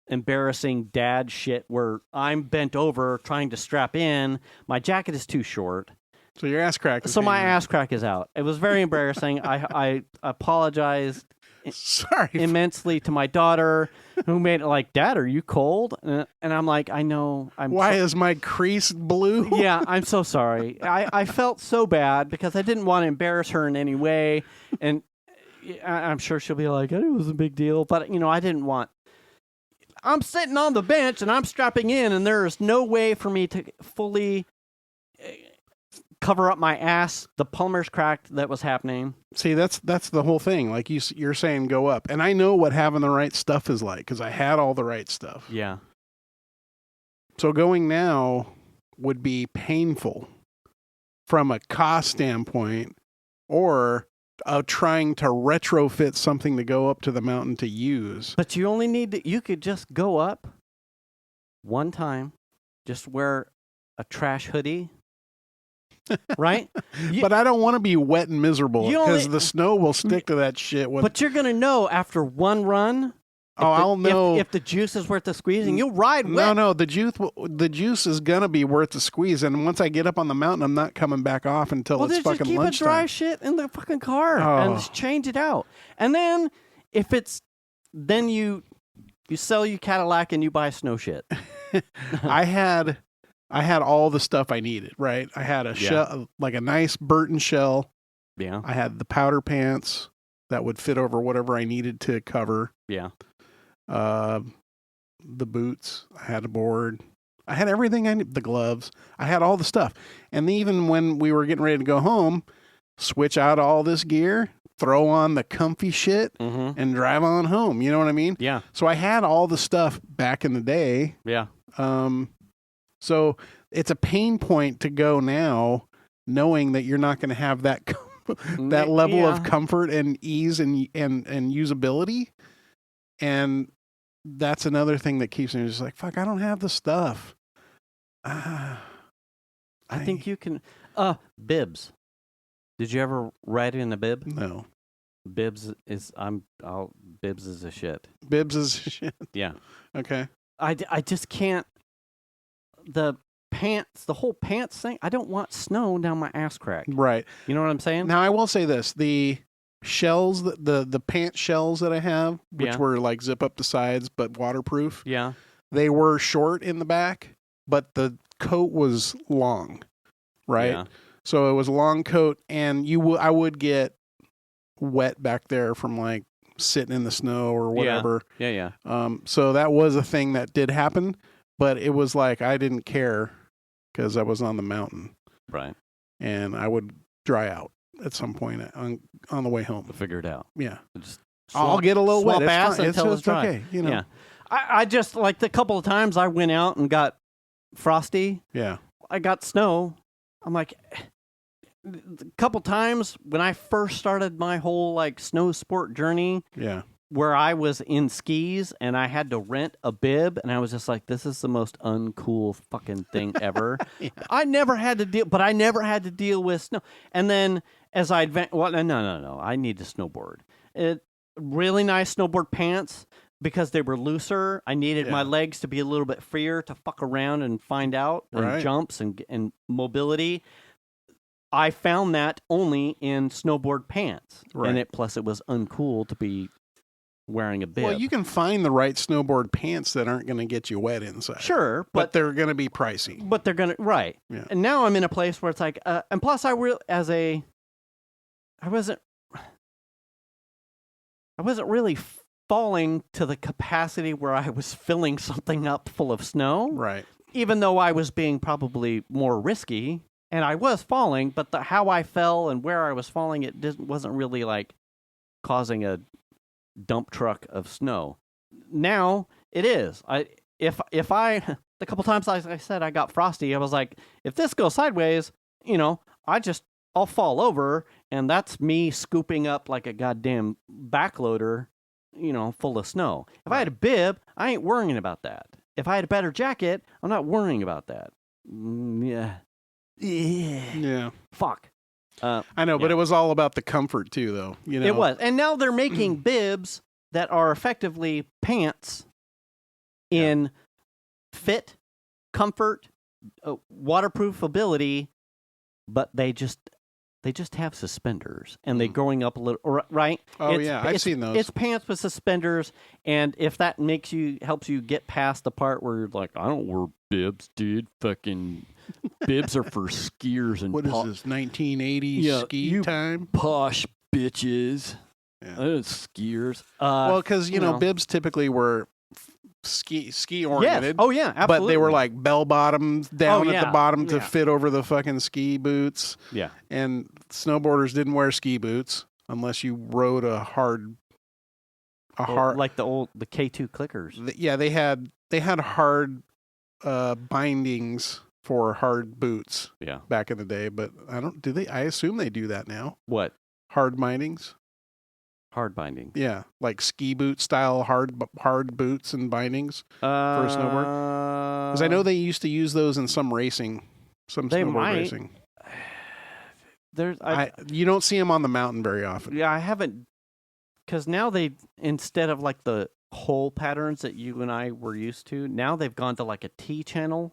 embarrassing dad shit where I'm bent over trying to strap in. My jacket is too short. So your ass crack. So my ass crack is out. It was very embarrassing. I apologized immensely to my daughter, who made it like, Dad, are you cold? And I'm like, I know. Why is my crease blue? Yeah, I'm so sorry. I felt so bad because I didn't want to embarrass her in any way. And I'm sure she'll be like, it was a big deal. But, I didn't want... I'm sitting on the bench and I'm strapping in, and there is no way for me to fully... cover up my ass, the plumber's crack that was happening. See, that's the whole thing. Like you're saying, go up, and I know what having the right stuff is like because I had all the right stuff. Yeah. So going now would be painful from a cost standpoint, or trying to retrofit something to go up to the mountain to use. But you only need to. You could just go up one time, just wear a trash hoodie. Right? But I don't want to be wet and miserable because the snow will stick to that shit. But you're going to know after one run. I'll know. If the juice is worth the squeezing, you'll ride wet. No, the juice is going to be worth the squeeze. And once I get up on the mountain, I'm not coming back off until it's fucking just keep lunchtime. a dry shit in the fucking car and just change it out. And then then you sell your Cadillac and you buy snow shit. I had all the stuff I needed, right? I had a shell, like a nice Burton shell. Yeah. I had the powder pants that would fit over whatever I needed to cover. Yeah. The boots. I had a board. I had everything I needed. The gloves. I had all the stuff. And even when we were getting ready to go home, switch out all this gear, throw on the comfy shit, and drive on home. You know what I mean? Yeah. So I had all the stuff back in the day. Yeah. So it's a pain point to go now, knowing that you're not going to have that that level of comfort and ease and usability. And that's another thing that keeps me just like, fuck, I don't have the stuff. I think you can. Bibs. Did you ever ride in a bib? No. Bibs is Bibs is a shit. Bibs is shit. Yeah. Okay. I just can't. The whole pants thing. I don't want snow down my ass crack. Right. You know what I'm saying? Now I will say this: the shells, the pant shells that I have, which Yeah. were like zip up the sides but waterproof, Yeah. they were short in the back, but the coat was long. Right. Yeah. So it was a long coat, and I would get wet back there from like sitting in the snow or whatever. Yeah. So that was a thing that did happen, but it was like I didn't care because I was on the mountain, Right. and I would dry out at some point on the way home. Figure it out. Yeah, Just I'll get a little wet. swamp It's ass fine. until it's dry. okay. You know. Yeah. I just like the couple of times I went out and got frosty. Yeah. I got snow. I'm like, a couple times when I first started my whole like snow sport journey, Yeah. where I was in skis and I had to rent a bib, and I was just like, this is the most uncool fucking thing ever. Yeah. I never had to deal with snow. And then as I advanced, well, no, I need to snowboard. Really nice snowboard pants because they were looser. I needed my legs to be a little bit freer to fuck around and find out and jumps and mobility. I found that only in snowboard pants, and plus it was uncool to be wearing a bib. Well, you can find the right snowboard pants that aren't going to get you wet inside. Sure, but they're going to be pricey. But they're gonna Yeah. And now I'm in a place where it's like, and plus I wasn't really falling to the capacity where I was filling something up full of snow. Right. Even though I was being probably more risky, and I was falling, but how I fell and where I was falling, it wasn't really like causing a dump truck of snow. Now it is. If I the couple times like I said I got frosty, I was like, if this goes sideways, I'll fall over, and that's me scooping up like a goddamn backloader, full of snow. If I had a bib, I ain't worrying about that. If I had a better jacket, I'm not worrying about that. Yeah. Fuck. I know, but it was all about the comfort too, though. It was. And now they're making bibs that are effectively pants in fit, comfort, waterproof ability, but they just have suspenders, and they're going up a little, right? Oh, I've seen those. It's pants with suspenders, and if that helps you get past the part where you're like, I don't wear bibs, dude. Fucking bibs are for skiers and what is this, 1980s ski time? Posh bitches. Yeah. Skiers. Well, because, bibs typically were ski oriented. Yes. Oh, yeah, absolutely. But they were like bell bottoms down at the bottom to Yeah. fit over the fucking ski boots. Yeah. And snowboarders didn't wear ski boots unless you rode a hard like the K2 clickers. They had hard bindings for hard boots. Yeah. Back in the day, but I assume they do that now. What? Hard bindings? Hard binding. Yeah, like ski boot style hard boots and bindings for a snowboard. Because I know they used to use those in some snowboard racing. You don't see them on the mountain very often. Yeah, I haven't, because now instead of like the hole patterns that you and I were used to, now they've gone to like a T channel.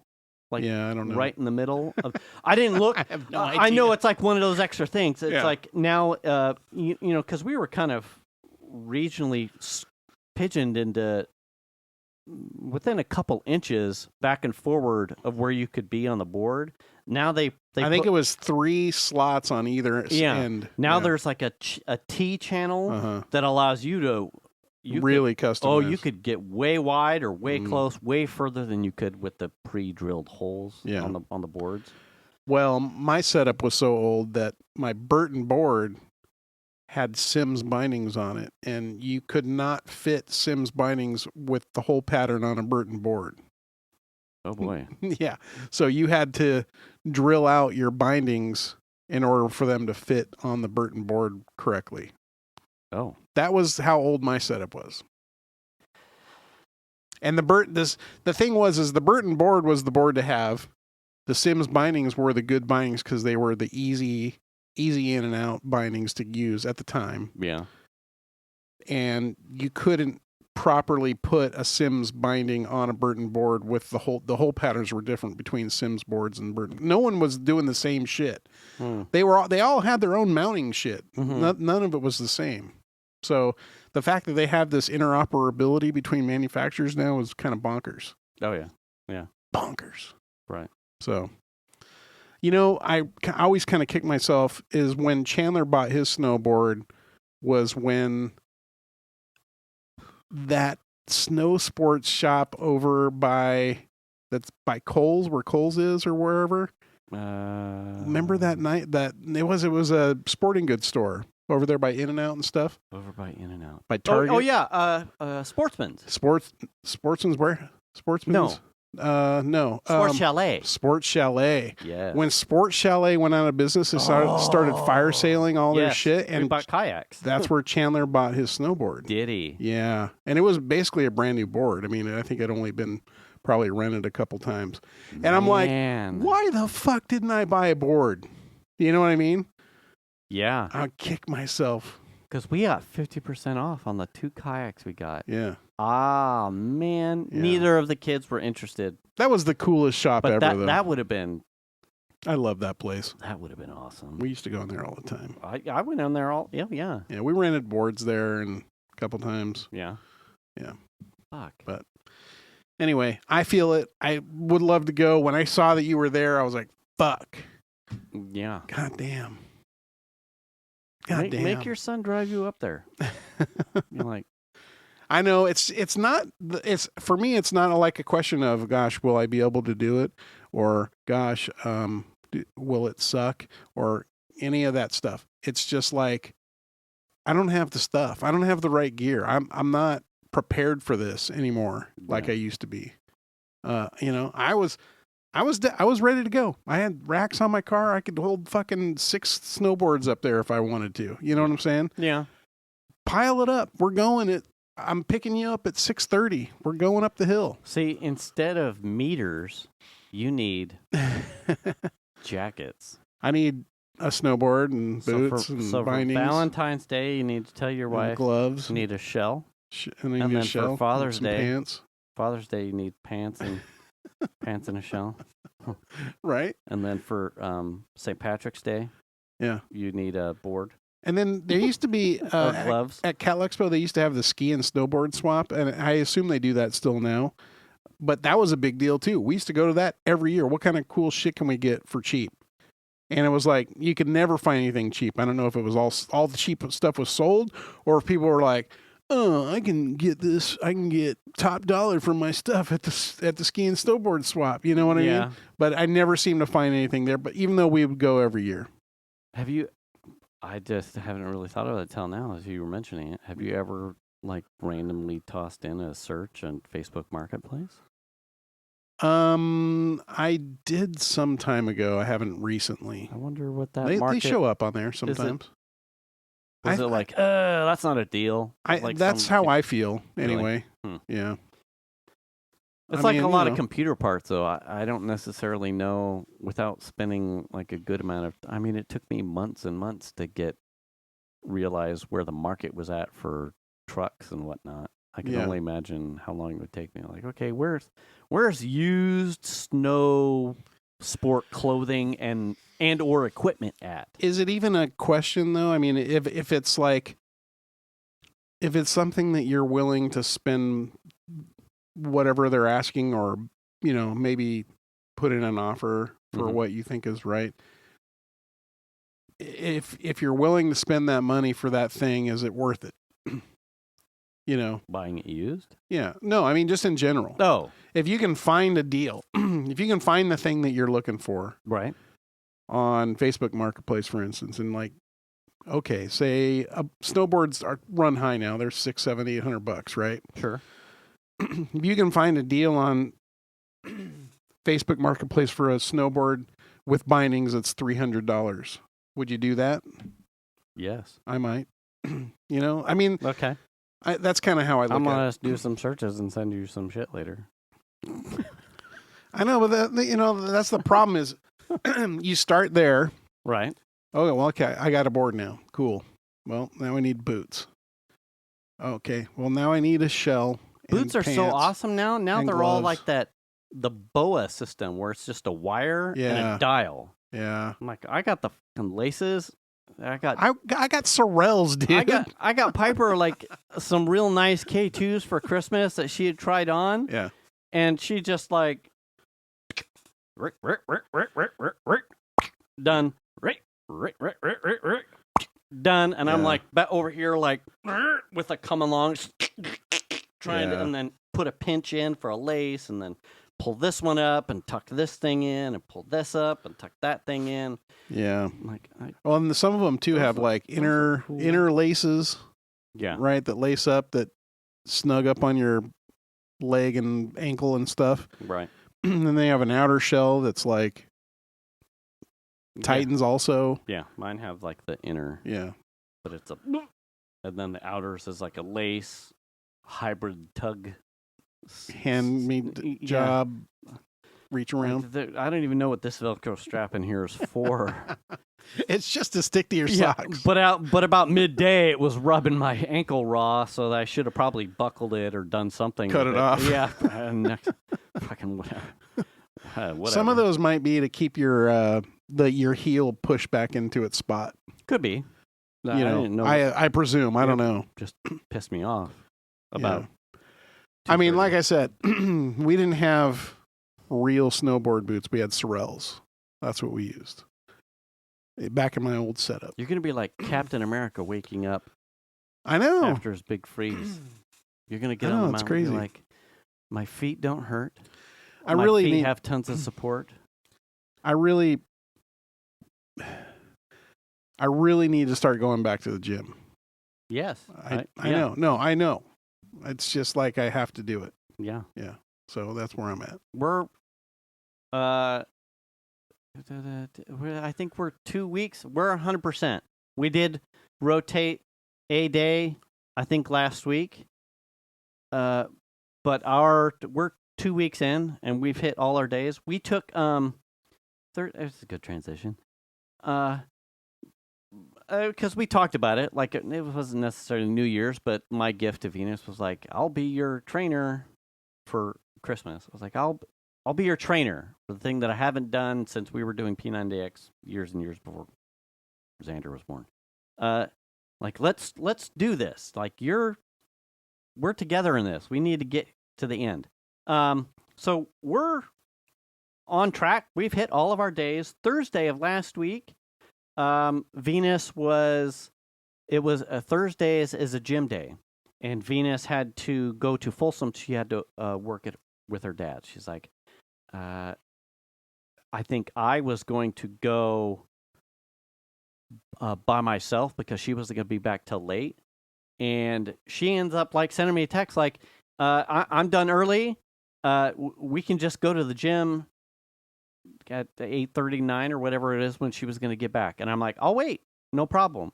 Like, I don't know. Right in the middle. I didn't look. I have no idea. I know it's like one of those extra things. It's Yeah. like now, because we were kind of regionally pigeoned into within a couple inches back and forward of where you could be on the board. Now I think it was 3 slots on either end. Now there's like a T channel that allows you to really customize. Oh, you could get way wide or way close, way further than you could with the pre-drilled holes on the boards. Well, my setup was so old that my Burton board had Sims bindings on it, and you could not fit Sims bindings with the whole pattern on a Burton board. Oh boy. Yeah. So you had to drill out your bindings in order for them to fit on the Burton board correctly. Oh. That was how old my setup was. And the thing was the Burton board was the board to have. The Sims bindings were the good bindings because they were the easy in and out bindings to use at the time. Yeah. and you couldn't properly put a Sims binding on a Burton board with the hole patterns were different between Sims boards and Burton. No one was doing the same shit. They all had their own mounting shit. None of it was the same. So the fact that they have this interoperability between manufacturers now is kind of bonkers. Oh yeah, bonkers. Right. So, I always kind of kick myself is when Chandler bought his snowboard was when that snow sports shop over that's by Kohl's, where Kohl's is or wherever. Remember that night that it was a sporting goods store over there by In-N-Out and stuff. Over by In-N-Out. By Target. Oh yeah, Sportsman's. Sportsman's where? Sportsman's? No. Sports Chalet. Sports Chalet. Yeah. When Sports Chalet went out of business, they started fire sailing all their shit. And we bought kayaks. That's where Chandler bought his snowboard. Did he? Yeah. And it was basically a brand new board. I mean, I think it'd only been probably rented a couple times. And I'm like, why the fuck didn't I buy a board? You know what I mean? Yeah. I'll kick myself. Because we got 50% off on the 2 kayaks we got. Yeah. Ah, man. Yeah. Neither of the kids were interested. That was the coolest shop ever, though. That would have been... I love that place. That would have been awesome. We used to go in there all the time. I went in there all... Yeah. Yeah, we rented boards there and a couple times. Yeah. Yeah. Fuck. But anyway, I feel it. I would love to go. When I saw that you were there, I was like, fuck. Yeah. God damn. Make your son drive you up there. You're like... I know it's for me, it's not like a question of, gosh, will I be able to do it? Or gosh, will it suck? Or any of that stuff. It's just like, I don't have the stuff. I don't have the right gear. I'm not prepared for this anymore like I used to be. I was ready to go. I had racks on my car. I could hold fucking 6 snowboards up there if I wanted to. You know what I'm saying? Yeah. Pile it up. We're going I'm picking you up at 6:30. We're going up the hill. See, instead of meters, you need jackets. I need a snowboard and boots and bindings. For Valentine's Day, you need to tell your wife. Gloves. You need a shell. And then a shell, for Father's Day, pants. Father's Day, you need pants and pants and a shell. Right. And then for St. Patrick's Day, you need a board. And then there used to be gloves. At Cal Expo, they used to have the ski and snowboard swap, and I assume they do that still now. But that was a big deal too. We used to go to that every year. What kind of cool shit can we get for cheap? And it was like you could never find anything cheap. I don't know if it was all the cheap stuff was sold, or if people were like, "Oh, I can get this. I can get top dollar for my stuff at the ski and snowboard swap." You know what I mean? But I never seemed to find anything there. But even though we would go every year, have you? I just haven't really thought of it till now as you were mentioning it. Have you ever randomly tossed in a search on Facebook Marketplace? I did some time ago. I haven't recently. I wonder what that they show up on there sometimes. Is it like, that's not a deal? That's how I feel anyway. Really? Yeah. It's a lot of computer parts, though. I don't necessarily know without spending a good amount of... I mean, it took me months and months to realize where the market was at for trucks and whatnot. I can only imagine how long it would take me. Like, okay, where's used snow sport clothing and or equipment at? Is it even a question, though? I mean, if it's if it's something that you're willing to spend whatever they're asking, or maybe put in an offer for what you think is right. If you're willing to spend that money for that thing, is it worth it? Buying it used? Yeah. No, I mean just in general. Oh. If you can find a deal, if you can find the thing that you're looking for, right, on Facebook Marketplace, for instance, and okay, say snowboards run high now. They're $600, $700, $800, right? Sure. If you can find a deal on Facebook Marketplace for a snowboard with bindings that's $300, would you do that? Yes. I might. I mean, okay. That's kind of how I look at it. I'm going to do some searches and send you some shit later. I know, but that's the problem is you start there. Right. Oh, well, okay, I got a board now. Cool. Well, now we need boots. Okay. Well, now I need a shell. Boots and are so pants. awesome now. Now and they're all gloves. like that, the BOA system where it's just a wire and Yeah. a dial. Yeah. I'm like, I got the fucking laces. I got Sorels, dude. I got Piper like some real nice K2s for Christmas that she had tried on. Yeah. And she just like done. Done. And I'm Yeah. like over here like with a come along trying to, and then put a pinch in for a lace and then pull this one up and tuck this thing in and pull this up and tuck that thing in. Yeah. I'm like, Well, and some of them too have like inner laces, yeah. right? That lace up, that snug up on your leg and ankle and stuff. Right. And then they have an outer shell that's like tightens also. Yeah. Mine have like the inner, Yeah. but it's a, and then the outers is like a lace hybrid tug. Handmade job. Reach around. Like I don't even know what this Velcro strap in here is for. It's just to stick to your socks. But about midday, it was rubbing my ankle raw, so that I should have probably buckled it or done something. Cut with it off. Yeah. Fucking whatever. Some of those might be to keep your heel pushed back into its spot. Could be. You I didn't know. I presume. I don't know. Just pissed me off about. I mean, like I said, we didn't have real snowboard boots. We had Sorels. That's what we used. Back in my old setup. You're going to be like Captain America waking up I know. after his big freeze. You're going to get I know, on the it's mountain and be crazy. like, my feet don't hurt. I My really feet need, have tons of support. I really need to start going back to the gym. Yes. I yeah. know. No, I know. It's just like I have to do it. Yeah. Yeah. So that's where I'm at. We're, I think we're 2 weeks. We're 100%. We did rotate a day, I think last week. But we're 2 weeks in and we've hit all our days. We took, it's a good transition. Because we talked about it, like it wasn't necessarily New Year's, but my gift to Venus was like, I'll be your trainer for Christmas. I was like, I'll be your trainer for the thing that I haven't done since we were doing P90X years and years before Xander was born. Like let's do this. Like we're together in this. We need to get to the end. So we're on track. We've hit all of our days. Thursday of last week, Venus was a Thursday is a gym day, and Venus had to go to Folsom. She had to work it with her dad. She's like, I think I was going to go by myself because she wasn't going to be back till late, and she ends up like sending me a text like, I'm done early. We can just go to the gym at 8:39 or whatever it is when she was going to get back. And I'm like, I'll wait. No problem.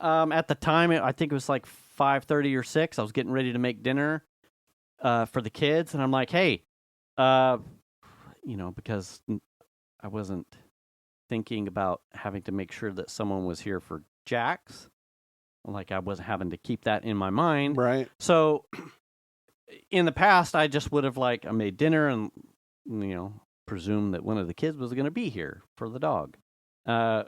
At the time, I think it was like 5:30 or 6. I was getting ready to make dinner for the kids. And I'm like, hey, because I wasn't thinking about having to make sure that someone was here for Jax. Like I wasn't having to keep that in my mind. Right. So in the past, I just would have I made dinner and, presume that one of the kids was going to be here for the dog. I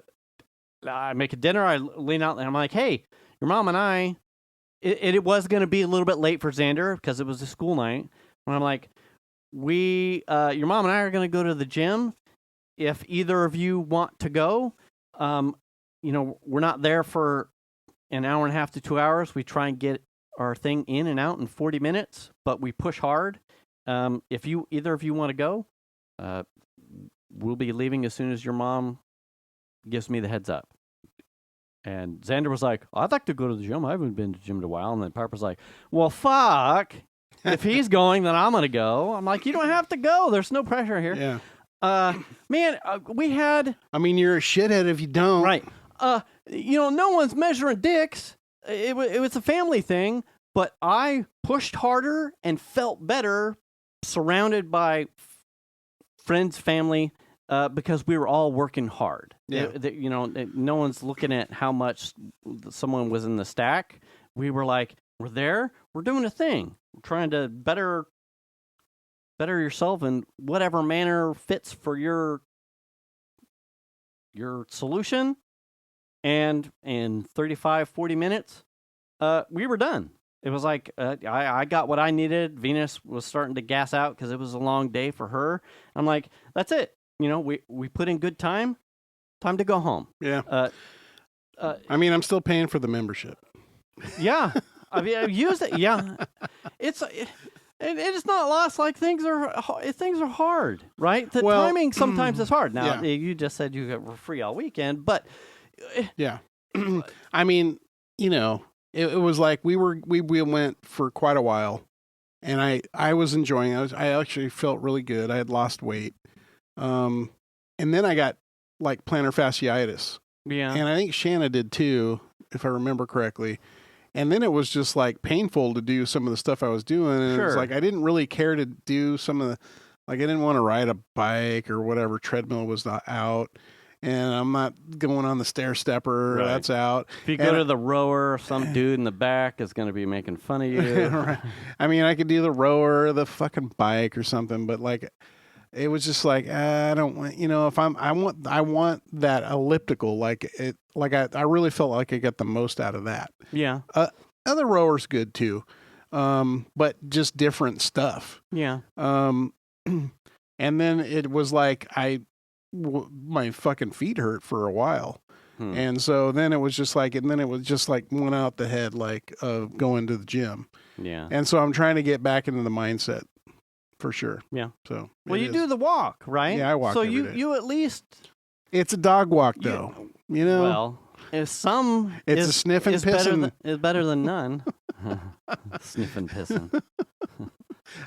make a dinner. I lean out and I'm like, hey, your mom and I, it was going to be a little bit late for Xander because it was a school night. And I'm like, your mom and I are going to go to the gym. If either of you want to go, we're not there for an hour and a half to 2 hours. We try and get our thing in and out in 40 minutes, but we push hard. If either of you want to go, we'll be leaving as soon as your mom gives me the heads up. And Xander was like, I'd like to go to the gym. I haven't been to the gym in a while. And then Piper's like, well, fuck. If he's going, then I'm going to go. I'm like, you don't have to go. There's no pressure here. Yeah. Man, we had... I mean, you're a shithead if you don't. Right. No one's measuring dicks. It was a family thing, but I pushed harder and felt better surrounded by friends, family, because we were all working hard. Yeah. No one's looking at how much someone was in the stack. we were like, we're there, we're doing a thing, we're trying to better yourself in whatever manner fits for your solution. And in 35, 40 minutes, we were done. It was like, I got what I needed. Venus was starting to gas out because it was a long day for her. I'm like, that's it. We put in good time to go home. Yeah. I mean, I'm still paying for the membership. Yeah. I mean, I've used it. Yeah. It's not lost. Like things are hard, right? The timing sometimes is hard. Now, you just said you were free all weekend, but yeah. I mean, it was like we went for quite a while, and I was enjoying it. I actually felt really good. I had lost weight. And then I got like plantar fasciitis. Yeah. And I think Shanna did too, if I remember correctly. And then it was just like painful to do some of the stuff I was doing. And it was like, I didn't really care to do some of the, like, I didn't want to ride a bike or whatever. Treadmill was not out. And I'm not going on the stair stepper. Right. That's out. If you go to the rower, some dude in the back is going to be making fun of you. Right. I mean, I could do the rower or the fucking bike or something, but like, it was just like, I don't want, if I want that elliptical, like it, like I really felt like I got the most out of that. Yeah. Other rowers good too. But just different stuff. Yeah. And then it was like, my fucking feet hurt for a while. And so then it was just like, went out the head, like, of going to the gym. Yeah. And so I'm trying to get back into the mindset. For sure. Yeah. So you do the walk, right? Yeah, I walk. So every day. You at least. It's a dog walk, though. Well, if some. It's a sniff and pissing. It's better than none. Sniff and pissing.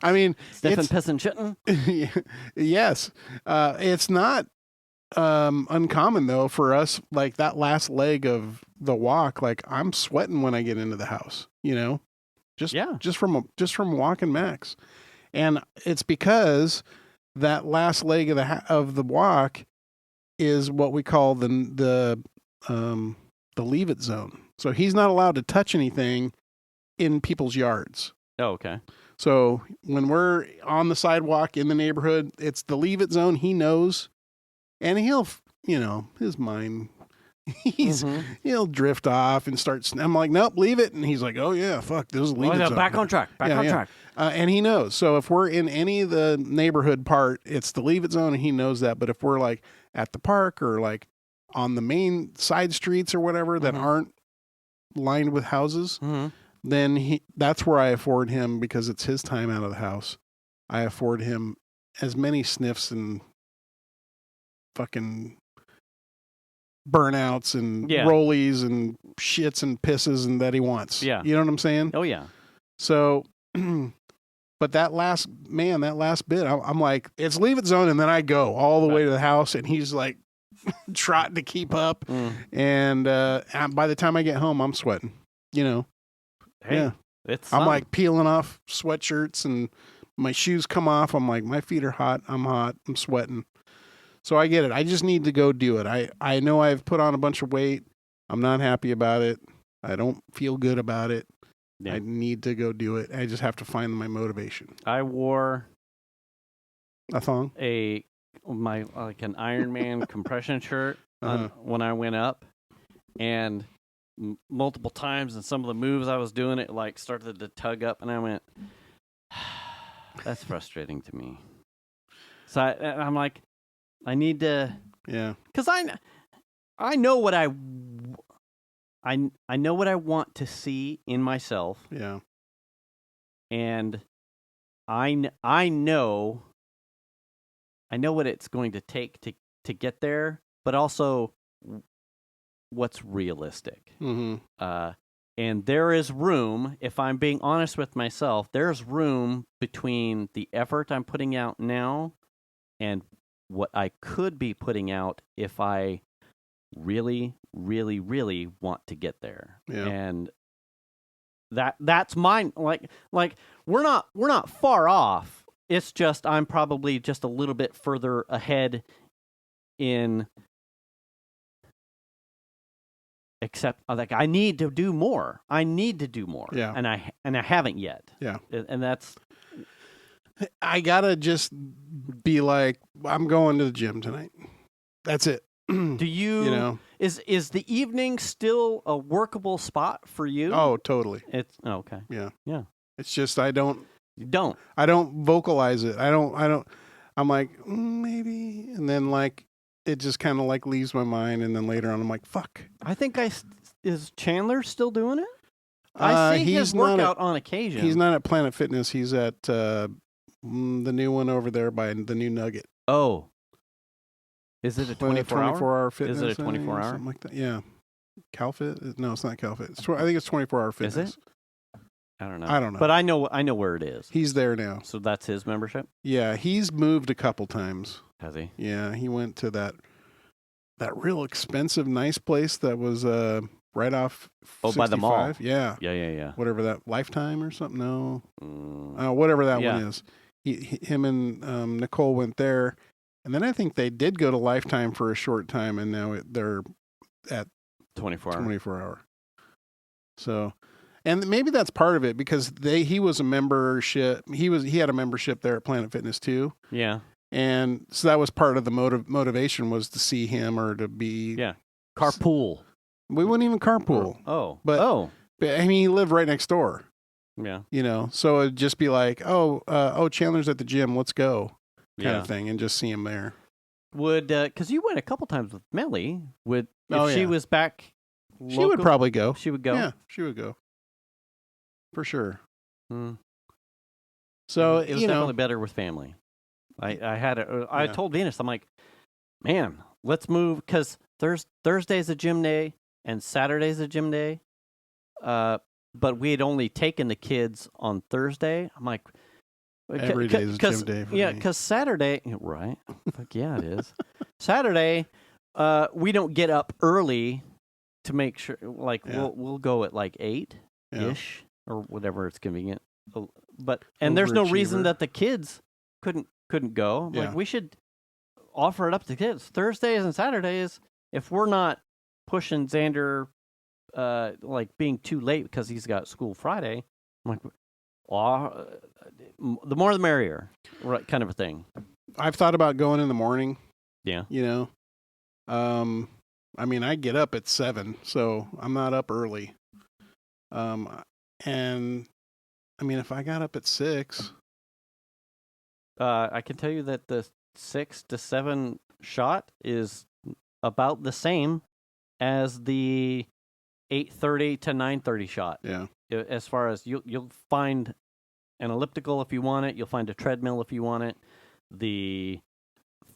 I mean, sniff and pissing shitting. Yes, it's not uncommon though for us. Like that last leg of the walk, like I'm sweating when I get into the house. Just from walking Max. And it's because that last leg of the walk is what we call the leave it zone. So he's not allowed to touch anything in people's yards. Oh, okay. So when we're on the sidewalk in the neighborhood, it's the leave it zone. He knows, and he'll, his mind, he'll drift off and start. I'm like, nope, leave it. And he's like, oh yeah, fuck, this is leave it zone. Back on track. Back on track. And he knows. So if we're in any of the neighborhood part, it's the leave it zone, and he knows that. But if we're like at the park or like on the main side streets or whatever that aren't lined with houses, then that's where I afford him, because it's his time out of the house. I afford him as many sniffs and fucking burnouts and rollies and shits and pisses and that he wants. Yeah. You know what I'm saying? Oh, yeah. So, but that last bit, I'm like, it's leave it zone. And then I go all the way to the house, and he's like trotting to keep up. And by the time I get home, I'm sweating, Hey, I'm like peeling off sweatshirts, and my shoes come off. I'm like, my feet are hot. I'm hot. I'm sweating. So I get it. I just need to go do it. I know I've put on a bunch of weight. I'm not happy about it. I don't feel good about it. Yeah. I need to go do it. I just have to find my motivation. I wore a thong, like an Iron Man compression shirt when I went up, and multiple times, and some of the moves I was doing, it like started to tug up, and I went, that's frustrating to me. So I'm like, I need to, because I know what I know what I want to see in myself. Yeah. And I know what it's going to take to get there, but also what's realistic. And there is room, if I'm being honest with myself, there's room between the effort I'm putting out now and what I could be putting out if I really, really, really want to get there. Yeah. And that's mine. Like we're not far off. It's just I'm probably just a little bit further ahead in except like I need to do more. I need to do more. Yeah. And I haven't yet. Yeah. And that's I gotta just be like, I'm going to the gym tonight. That's it. do you is the evening still a workable spot for you? Oh, totally. It's okay. Yeah. Yeah. It's just I don't vocalize it. I'm like, maybe, and then like it just kind of like leaves my mind, and then later on I'm like, fuck. I think is Chandler still doing it? I see his workout on occasion. He's not at Planet Fitness. He's at the new one over there by the new Nugget. Oh. Is it a 24-hour fitness? Is it a 24-hour? Something like that. Yeah. CalFit? No, it's not CalFit. I think it's 24-hour fitness. Is it? I don't know. I don't know. But I know where it is. He's there now. So that's his membership? Yeah, he's moved a couple times. Has he? Yeah, he went to that real expensive, nice place that was right off 65. By the mall. Yeah. Yeah. Whatever that, Lifetime or something? No. Whatever that one is. Him and Nicole went there, and then I think they did go to Lifetime for a short time, and now they're at 24-hour. So, and maybe that's part of it because he was a membership. He had a membership there at Planet Fitness too. Yeah. And so that was part of the motivation was to see him or to be carpool. We wouldn't even carpool. But I mean, he lived right next door. Yeah. So it'd just be like, Chandler's at the gym, let's go, kind of thing, and just see him there. Would because you went a couple times with Melly. If she was back, she would probably go. She would go. Yeah, she would go for sure. Mm. So it was definitely better with family. I told Venus, I'm like, man, let's move because Thursday's a gym day and Saturday's a gym day. But we had only taken the kids on Thursday. I'm like, every day is gym day for me. Yeah, because Saturday, right? Fuck yeah, it is. Saturday, we don't get up early to make sure. Like we'll go at like 8-ish or whatever it's convenient. But there's no reason that the kids couldn't go. Like we should offer it up to kids. Thursdays and Saturdays, if we're not pushing Xander. Like being too late because he's got school Friday. I'm like, the more the merrier, right? Kind of a thing. I've thought about going in the morning. Yeah. I mean, I get up at 7, so I'm not up early. And I mean, if I got up at 6, I can tell you that the 6 to 7 shot is about the same as the 8:30 to 9:30 shot. Yeah. As far as you'll find an elliptical if you want it, you'll find a treadmill if you want it. The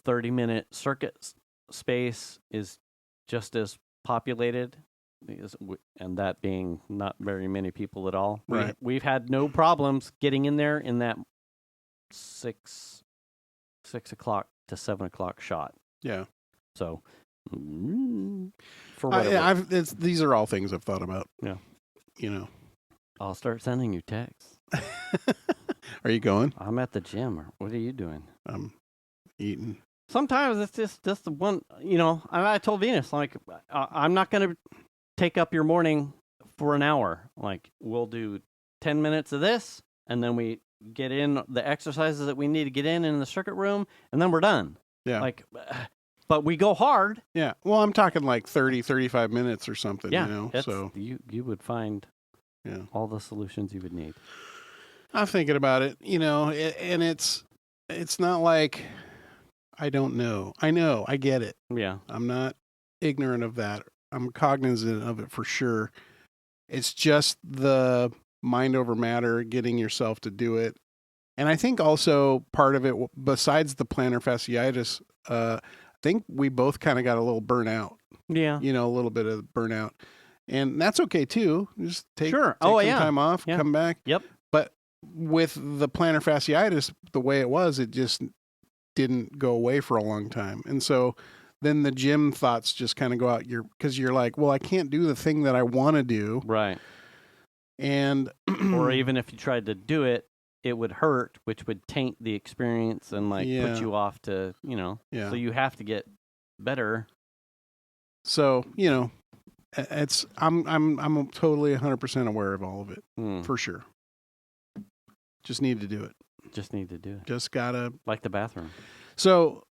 30-minute circuit space is just as populated, and that being not very many people at all. Right. We've had no problems getting in there in that 6 o'clock to 7 o'clock shot. Yeah. So. For whatever. These are all things I've thought about. Yeah. I'll start sending you texts. Are you going? I'm at the gym. What are you doing? I'm eating. Sometimes it's just the one, I told Venus, like, I'm not going to take up your morning for an hour. Like, we'll do 10 minutes of this, and then we get in the exercises that we need to get in the circuit room, and then we're done. Yeah. Like, but we go hard. Yeah. Well, I'm talking like 30, 35 minutes or something, Yeah, so you would find all the solutions you would need. I'm thinking about it, and it's not like I don't know. I know, I get it. Yeah. I'm not ignorant of that. I'm cognizant of it for sure. It's just the mind over matter, getting yourself to do it. And I think also part of it, besides the plantar fasciitis, I think we both kind of got a little burnout. Yeah. A little bit of burnout. And that's okay too. Just take some time off, come back. Yep. But with the plantar fasciitis, the way it was, it just didn't go away for a long time. And so then the gym thoughts just kind of go out because you're like, well, I can't do the thing that I want to do. Right. And or even if you tried to do it, it would hurt, which would taint the experience and put you off to, so you have to get better. So, I'm totally 100% aware of all of it for sure. Just need to do it. Just need to do it. Just gotta like the bathroom. So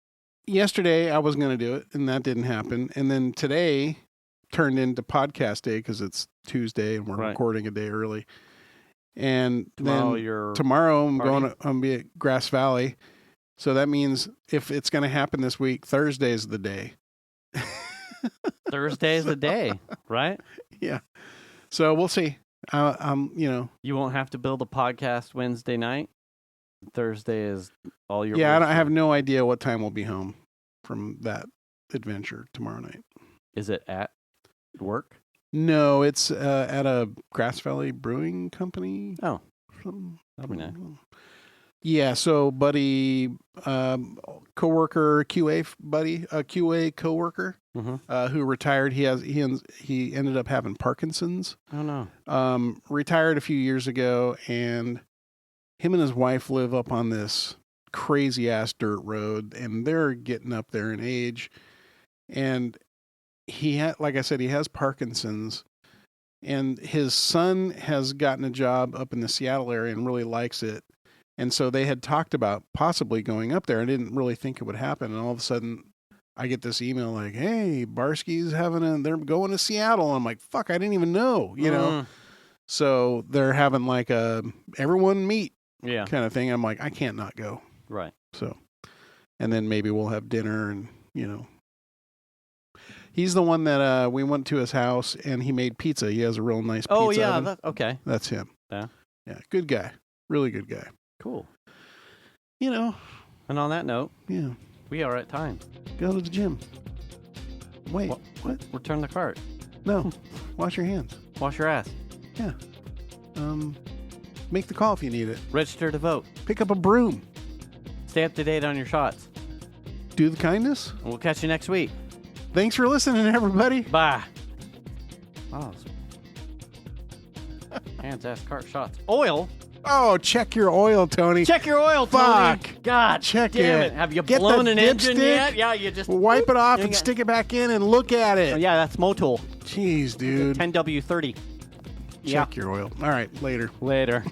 yesterday I was going to do it, and that didn't happen. And then today turned into podcast day because it's Tuesday and we're recording a day early. And tomorrow I'm going to be at Grass Valley. So that means if it's going to happen this week, Thursday's the day. Thursday's the day, right? Yeah. So we'll see. You won't have to build a podcast Wednesday night. Thursday is all your. Yeah, I have no idea what time we'll be home from that adventure tomorrow night. Is it at work? No, it's at a Grass Valley Brewing Company. Oh, that'll be nice. Yeah, so buddy, coworker, QA coworker, who retired. He ended up having Parkinson's. Oh no. Retired a few years ago, and him and his wife live up on this crazy ass dirt road, and they're getting up there in age. And like I said, he has Parkinson's, and his son has gotten a job up in the Seattle area and really likes it. And so they had talked about possibly going up there. I didn't really think it would happen. And all of a sudden I get this email like, hey, Barsky's they're going to Seattle. I'm like, fuck, I didn't even know, you know? So they're having like a everyone meet kind of thing. I'm like, I can't not go. Right. So, and then maybe we'll have dinner and, he's the one that we went to his house and he made pizza. He has a real nice pizza. Oh, yeah. oven. Okay. That's him. Yeah. Yeah. Good guy. Really good guy. Cool. And on that note, we are at time. Go to the gym. Wait, what? Return the cart. No. Wash your hands. Wash your ass. Yeah. Make the call if you need it. Register to vote. Pick up a broom. Stay up to date on your shots. Do the kindness. And we'll catch you next week. Thanks for listening, everybody. Bye. Oh. Hands, ass, cart, shots. Oil? Oh, check your oil, Tony. Check your oil, Tony. Fuck. God, check damn it. Have you blown an engine yet? Yeah, you just wipe it off and stick it back in and look at it. Oh, yeah, that's Motul. Jeez, dude. 10W30. Check your oil. All right, later. Later.